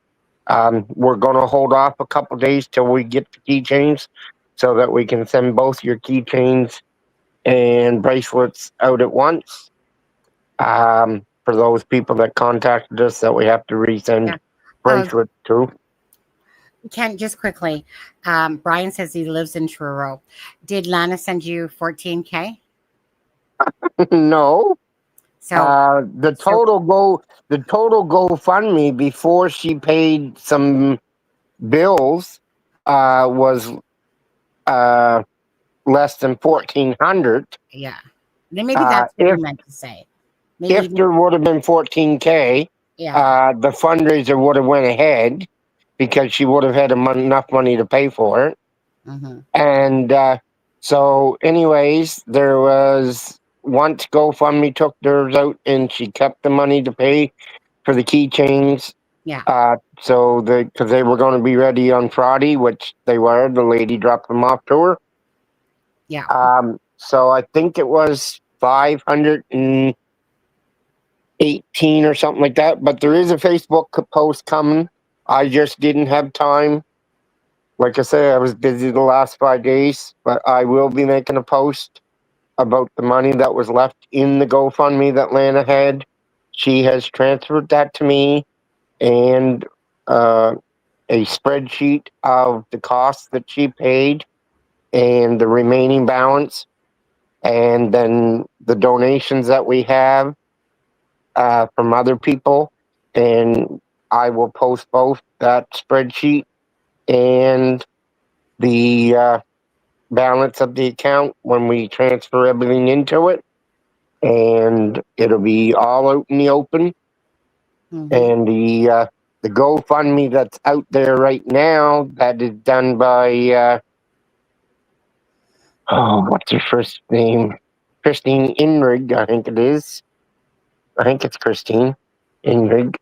we're going to hold off a couple days till we get the keychains so that we can send both your keychains and bracelets out at once. For those people that contacted us that we have to resend bracelets to. Ken, just quickly, Brian says he lives in Truro. Did Lana send you 14K? No. So the total GoFundMe before she paid some bills was less than 1,400. Yeah, then maybe that's what you meant to say. Maybe if there would have been 14K, the fundraiser would have went ahead because she would have had enough money to pay for it. And so, anyways, there was once GoFundMe took theirs out, and she kept the money to pay for the keychains. So because they were going to be ready on Friday, which they were, the lady dropped them off to her. So I think it was 518 or something like that. But there is a Facebook post coming. I just didn't have time. Like I said, I was busy the last 5 days, but I will be making a post about the money that was left in the GoFundMe that Lana had. She has transferred that to me, and a spreadsheet of the costs that she paid and the remaining balance, and then the donations that we have from other people. And I will post both that spreadsheet and the balance of the account when we transfer everything into it, and it'll be all out in the open. And the GoFundMe that's out there right now, that is done by what's her first name? Christine Inrig, I think it is. I think it's Christine Inrig.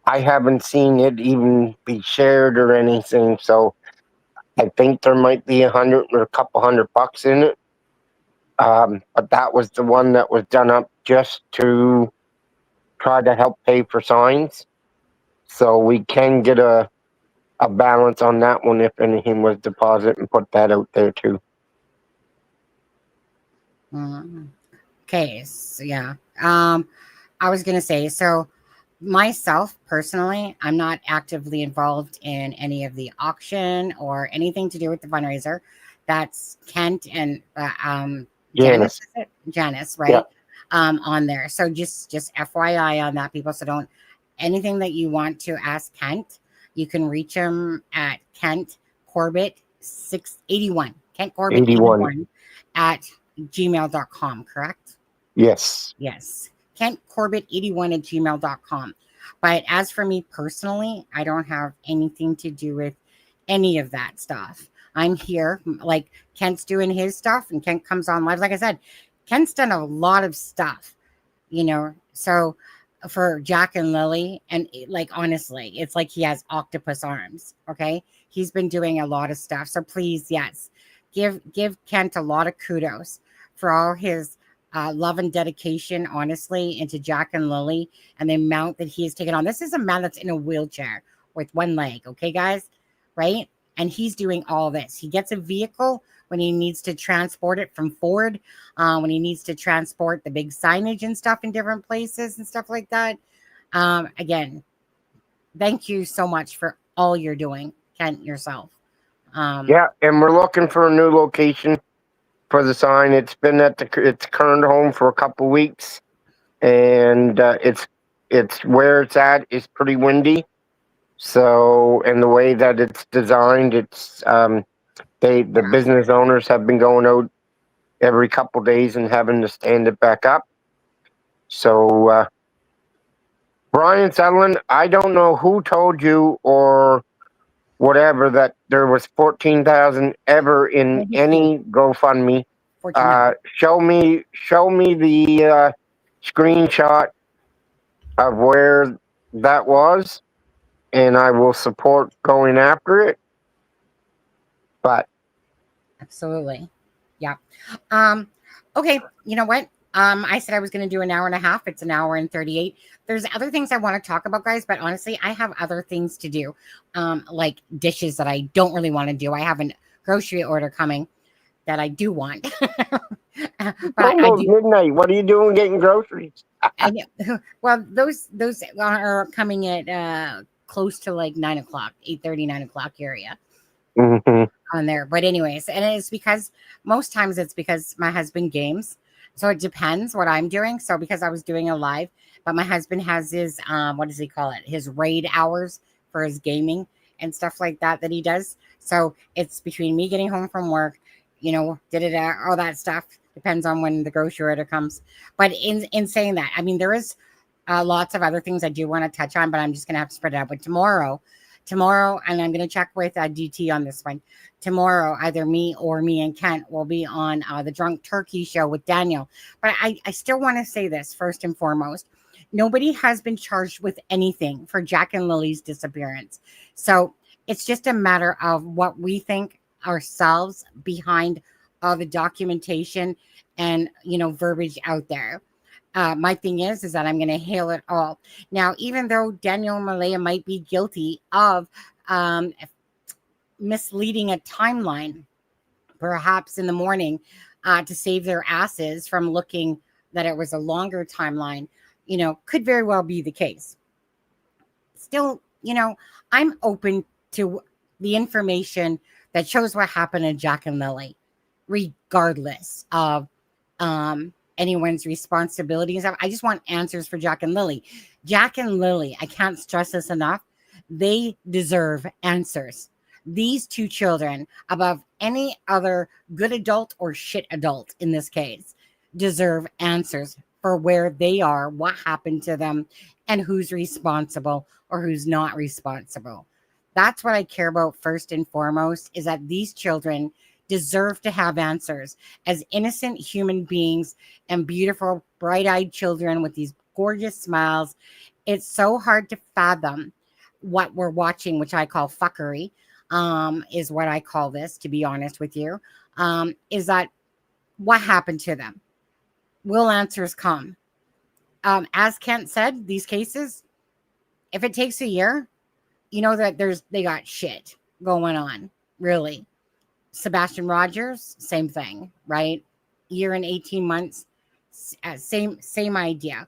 I haven't seen it even be shared or anything, so I think there might be 100 or a couple $100 in it. But that was the one that was done up just to try to help pay for signs. So we can get a balance on that one if anything was deposited, and put that out there too. Okay, so yeah. I was gonna say, so myself personally, I'm not actively involved in any of the auction or anything to do with the fundraiser. That's Kent and Janice, is it? Janice, right? On there. So just FYI on that, people. So don't, anything that you want to ask Kent, you can reach him at Kent Corbett 681. Kent Corbett 81 at gmail.com, correct? Yes. Yes. KentCorbett81@gmail.com. But as for me personally, I don't have anything to do with any of that stuff. I'm here, like Kent's doing his stuff, and Kent comes on live. Like I said, Kent's done a lot of stuff, so for Jack and Lily, and like honestly, it's like he has octopus arms. Okay, he's been doing a lot of stuff. So please, yes, give Kent a lot of kudos for all his love and dedication, honestly, into Jack and Lily, and the amount that he has taken on. This is a man that's in a wheelchair with one leg. Okay, guys, right? And he's doing all this. He gets a vehicle when he needs to transport it from Ford, when he needs to transport the big signage and stuff in different places and stuff like that. Again, thank you so much for all you're doing, Kent, yourself. Yeah, and we're looking for a new location for the sign. It's been at its current home for a couple weeks, and it's where it's at is pretty windy. So, and the way that it's designed, it's the business owners have been going out every couple days and having to stand it back up. So, Brian Sutherland, I don't know who told you or whatever that there was 14,000 ever in any GoFundMe. Show me the screenshot of where that was, and I will support going after it. But absolutely, yeah. Okay, you know what? I said I was going to do an hour and a half. It's an hour and 38. There's other things I want to talk about, guys, but honestly, I have other things to do, like dishes that I don't really want to do. I have a grocery order coming that I do want. Almost midnight. What are you doing getting groceries? Well, those are coming at close to like 9 o'clock, 8:30, 9 o'clock area. On there. But anyways, and it's because most times it's because my husband games. So it depends what I'm doing. So because I was doing a live, but my husband has his, what does he call it? His raid hours for his gaming and stuff like that he does. So it's between me getting home from work, all that stuff. Depends on when the grocery order comes. But in saying that, I mean, there is lots of other things I do want to touch on, but I'm just going to have to spread it out. But tomorrow, and I'm going to check with DT on this one. Tomorrow, either me and Kent will be on the Drunk Turkey show with Daniel. But I still want to say this first and foremost. Nobody has been charged with anything for Jack and Lily's disappearance. So it's just a matter of what we think ourselves behind all the documentation and, verbiage out there. My thing is that I'm going to hail it all. Now, even though Daniel and Malaya might be guilty of misleading a timeline, perhaps in the morning, to save their asses from looking that it was a longer timeline, could very well be the case. Still, I'm open to the information that shows what happened to Jack and Lily, regardless of anyone's responsibilities. I just want answers for Jack and Lily. Jack and Lily, I can't stress this enough. They deserve answers. These two children, above any other good adult or shit adult in this case, deserve answers for where they are, what happened to them, and who's responsible or who's not responsible. That's what I care about first and foremost, is that these children deserve to have answers as innocent human beings and beautiful, bright-eyed children with these gorgeous smiles. It's so hard to fathom what we're watching, which I call fuckery, is what I call this, to be honest with you, is that what happened to them? Will answers come? As Kent said, these cases, if it takes a year, that they got shit going on, really. Sebastian Rogers, same thing, right? Year and 18 months, same idea.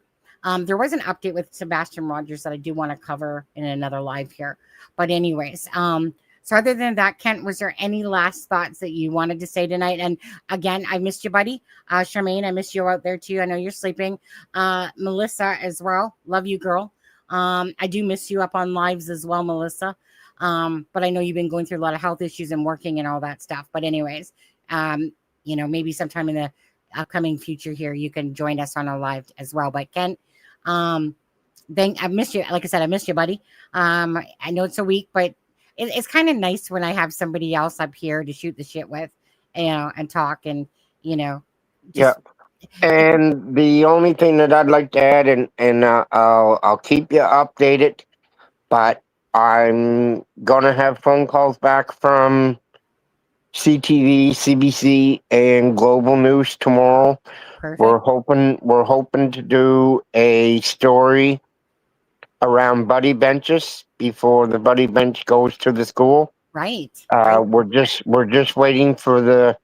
There was an update with Sebastian Rogers that I do want to cover in another live here. But anyways, so other than that, Kent, was there any last thoughts that you wanted to say tonight? And again, I missed you, buddy. Charmaine, I missed you out there too. I know you're sleeping. Melissa as well. Love you, girl. I do miss you up on lives as well, Melissa. But I know you've been going through a lot of health issues and working and all that stuff. But anyways, maybe sometime in the upcoming future here, you can join us on a live as well. But Kent, I missed you. Like I said, I missed you, buddy. I know it's a week, but it's kind of nice when I have somebody else up here to shoot the shit with, and talk, and just, And the only thing that I'd like to add, and I'll keep you updated, but I'm gonna have phone calls back from CTV, CBC, and Global News tomorrow. perfect. We're hoping to do a story around buddy benches before the buddy bench goes to the school. Right. We're just waiting for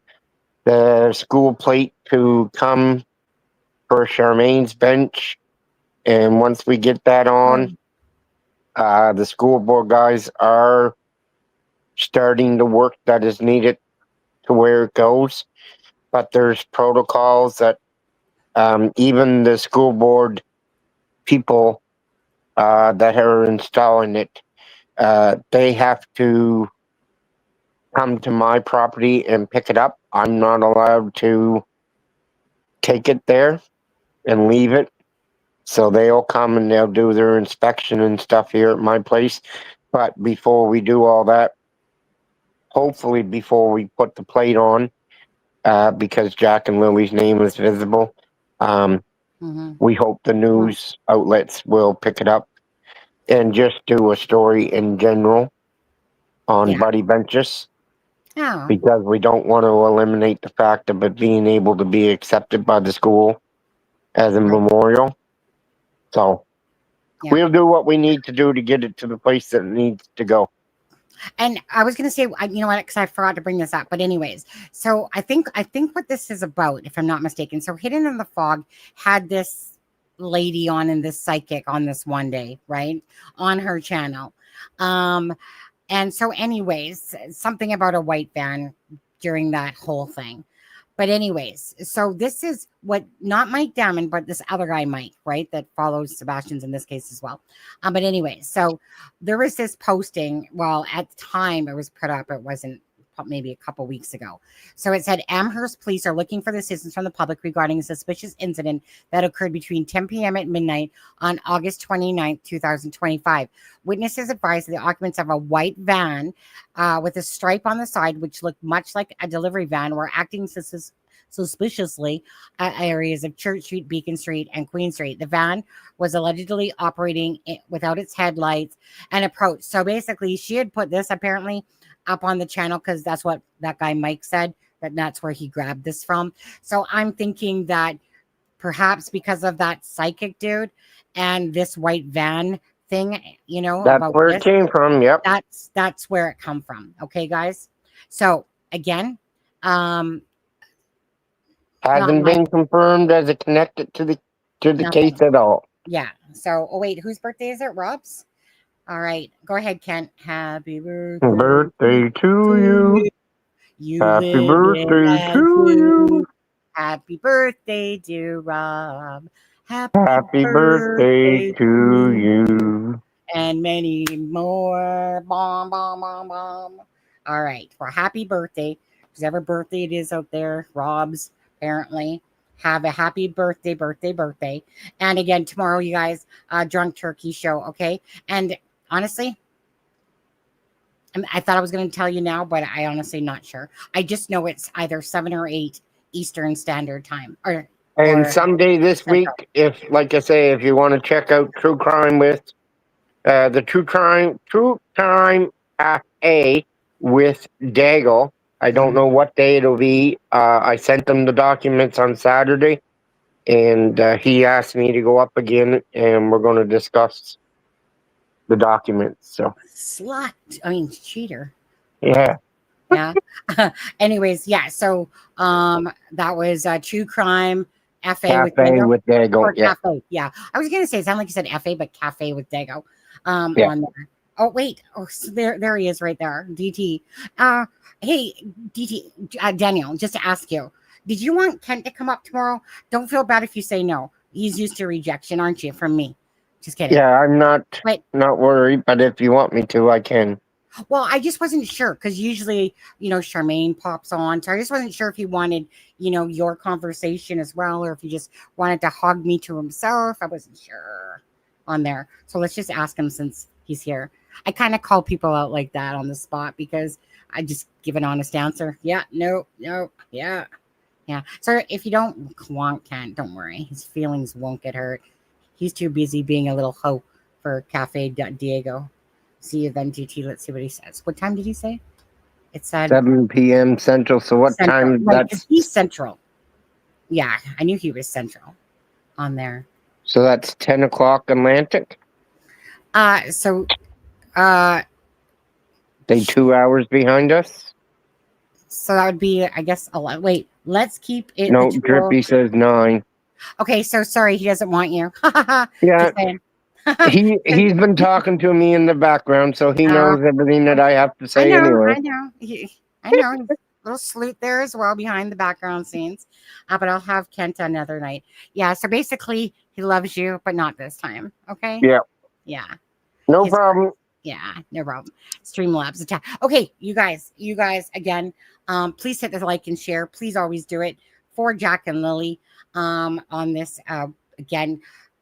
the school plate to come for Charmaine's bench, and once we get that on, the school board guys are starting the work that is needed to where it goes. But there's protocols that even the school board people that are installing it, they have to come to my property and pick it up. I'm not allowed to take it there and leave it. So they'll come and they'll do their inspection and stuff here at my place. But before we do all that, hopefully before we put the plate on, because Jack and Lily's name is visible, we hope the news outlets will pick it up and just do a story in general on buddy benches. Because we don't want to eliminate the fact of it being able to be accepted by the school as a memorial. So we'll do what we need to do to get it to the place that it needs to go. And I was going to say, you know what, because I forgot to bring this up. But anyways, so I think what this is about, if I'm not mistaken. So Hidden in the Fog had this lady on, and this psychic on this one day, right, on her channel. And so anyways, something about a white van during that whole thing. But anyways, so this is what, not Mike Damon, but this other guy, Mike, right, that follows Sebastian's in this case as well. But anyway, so there was this posting. Well, at the time it was put up, it wasn't, maybe a couple weeks ago. So it said, Amherst police are looking for the assistance from the public regarding a suspicious incident that occurred between 10 p.m. at midnight on August 29th, 2025. Witnesses advised the occupants of a white van with a stripe on the side, which looked much like a delivery van, were acting suspiciously at areas of Church Street, Beacon Street, and Queen Street. The van was allegedly operating without its headlights and approached. So basically, she had put this apparently up on the channel because that's what that guy Mike said, that's where he grabbed this from. So I'm thinking that perhaps because of that psychic dude and this white van thing, that's about where it came from. Yep, that's where it come from. Okay, guys. So again, hasn't been confirmed as it connected to the case at all. Yeah. So, wait, whose birthday is it? Rob's? All right. Go ahead, Kent. Happy birthday. Birthday to you. Happy birthday to you. Happy birthday, dear Rob. Happy birthday to you. And many more. Bomb, bomb, bomb, bomb. All right. For happy birthday, whoever birthday it is out there, Rob's, apparently. Have a happy birthday. And again, tomorrow, you guys, Drunk Turkey show, okay? And honestly, I thought I was going to tell you now, but I honestly not sure. I just know it's either 7 or 8 Eastern Standard Time. And someday this week, if, like I say, if you want to check out True Crime with the True Crime Cafe with Daigle, I don't know what day it'll be. I sent them the documents on Saturday, and he asked me to go up again, and we're going to discuss the documents. So cheater. Yeah. Anyways, yeah. So that was True Crime Cafe with Daigle. Yeah. Cafe. Yeah. I was gonna say it sounded like you said Cafe, but Cafe with Daigle. On there. Oh wait. Oh, so there he is right there. DT. Hey, DT. Daniel, just to ask you, did you want Kent to come up tomorrow? Don't feel bad if you say no. He's used to rejection, aren't you? From me. Just kidding. Yeah, I'm not worried, but if you want me to, I can. Well, I just wasn't sure because usually, Charmaine pops on. So I just wasn't sure if he wanted, your conversation as well, or if he just wanted to hog me to himself. I wasn't sure on there. So let's just ask him since he's here. I kind of call people out like that on the spot because I just give an honest answer. Yeah, no, yeah. Yeah. So if you don't want Kent, don't worry. His feelings won't get hurt. He's too busy being a little hoe for Cafe Diego. See you then, GT. Let's see what he says. What time did he say? It said 7 p.m. Central. So what Central. time? Right, That's he's Central. Yeah, I knew he was Central on there. So that's 10 o'clock Atlantic. They 2 hours behind us. So that would be, I guess, a lot. Wait, let's keep it. No, Drippy says 9. Okay, so sorry, he doesn't want you. Yeah, he's been talking to me in the background, so he knows everything that I have to say anyway. I know. I know. He's a little sleuth there as well behind the background scenes. But I'll have Kent another night. Yeah, so basically, he loves you, but not this time. Okay? Yeah. Yeah. No problem. Yeah, no problem. Streamlabs attack. Okay, you guys, again, please hit the like and share. Please always do it for Jack and Lily on this. Again,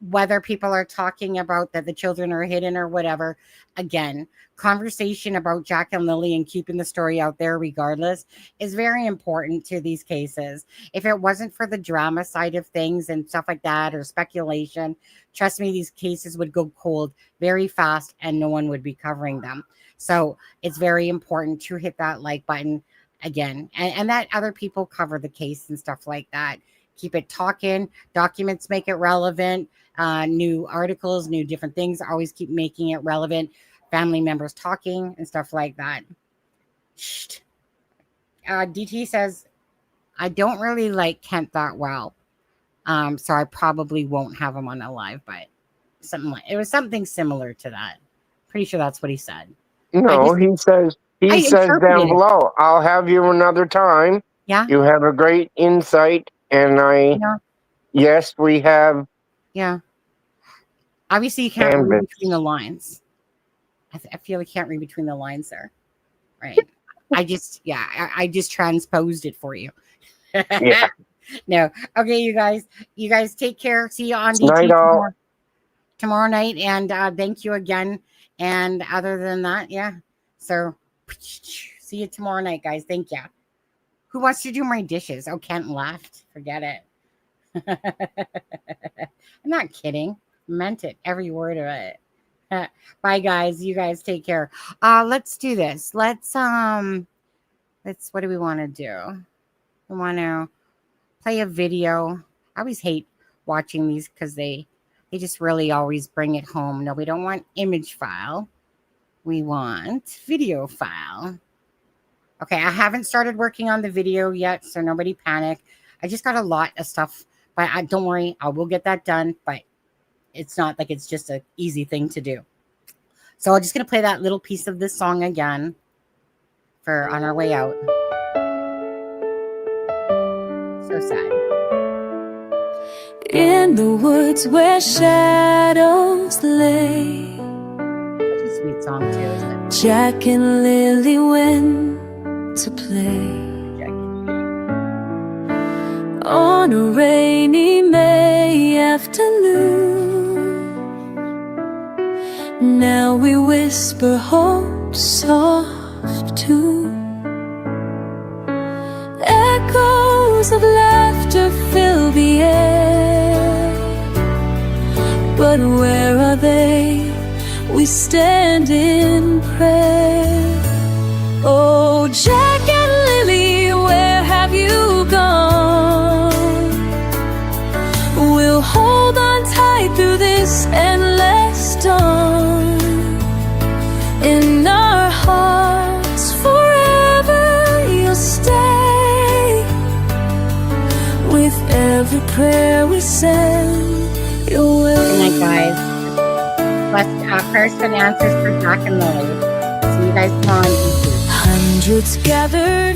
whether people are talking about that the children are hidden or whatever, again, conversation about Jack and Lily and keeping the story out there regardless is very important to these cases. If it wasn't for the drama side of things and stuff like that or speculation, trust me, these cases would go cold very fast and no one would be covering them. So it's very important to hit that like button again and that other people cover the case and stuff like that. Keep it talking. Documents make it relevant. New articles, new different things. Always keep making it relevant. Family members talking and stuff like that. DT says, I don't really like Kent that well. So I probably won't have him on a live, but it was something similar to that. Pretty sure that's what he said. No, he says down below, I'll have you another time. Yeah. You have a great insight. And yes, we have. Yeah. Obviously, you can't read between the lines. I feel you can't read between the lines there. Right. I just transposed it for you. Yeah. No. Okay, you guys take care. See you on DT tomorrow night. And thank you again. And other than that, yeah. So see you tomorrow night, guys. Thank you. Who wants to do my dishes? Oh, Kent left. Forget it. I'm not kidding. Meant it. Every word of it. Bye, guys. You guys take care. Let's do this. Let's what do we want to do? We want to play a video. I always hate watching these because they just really always bring it home. No, we don't want image file. We want video file. Okay, I haven't started working on the video yet, so nobody panic. I just got a lot of stuff, but don't worry, I will get that done, but it's not like it's just an easy thing to do. So I'm just going to play that little piece of this song again for on our way out. So sad. In the woods where shadows lay, such a sweet song too, isn't it? Jack and Lily went to play on a rainy May afternoon. Now we whisper hope soft too. Echoes of laughter fill the air, but where are they? We stand in prayer. Oh, Jack and Lily, where have you gone? We'll hold on tight through this endless storm. In our hearts forever you'll stay. With every prayer we send your way. Good night, guys. Prayers and answers for Jack and Lily. See you guys tomorrow on YouTube. Hundreds gathered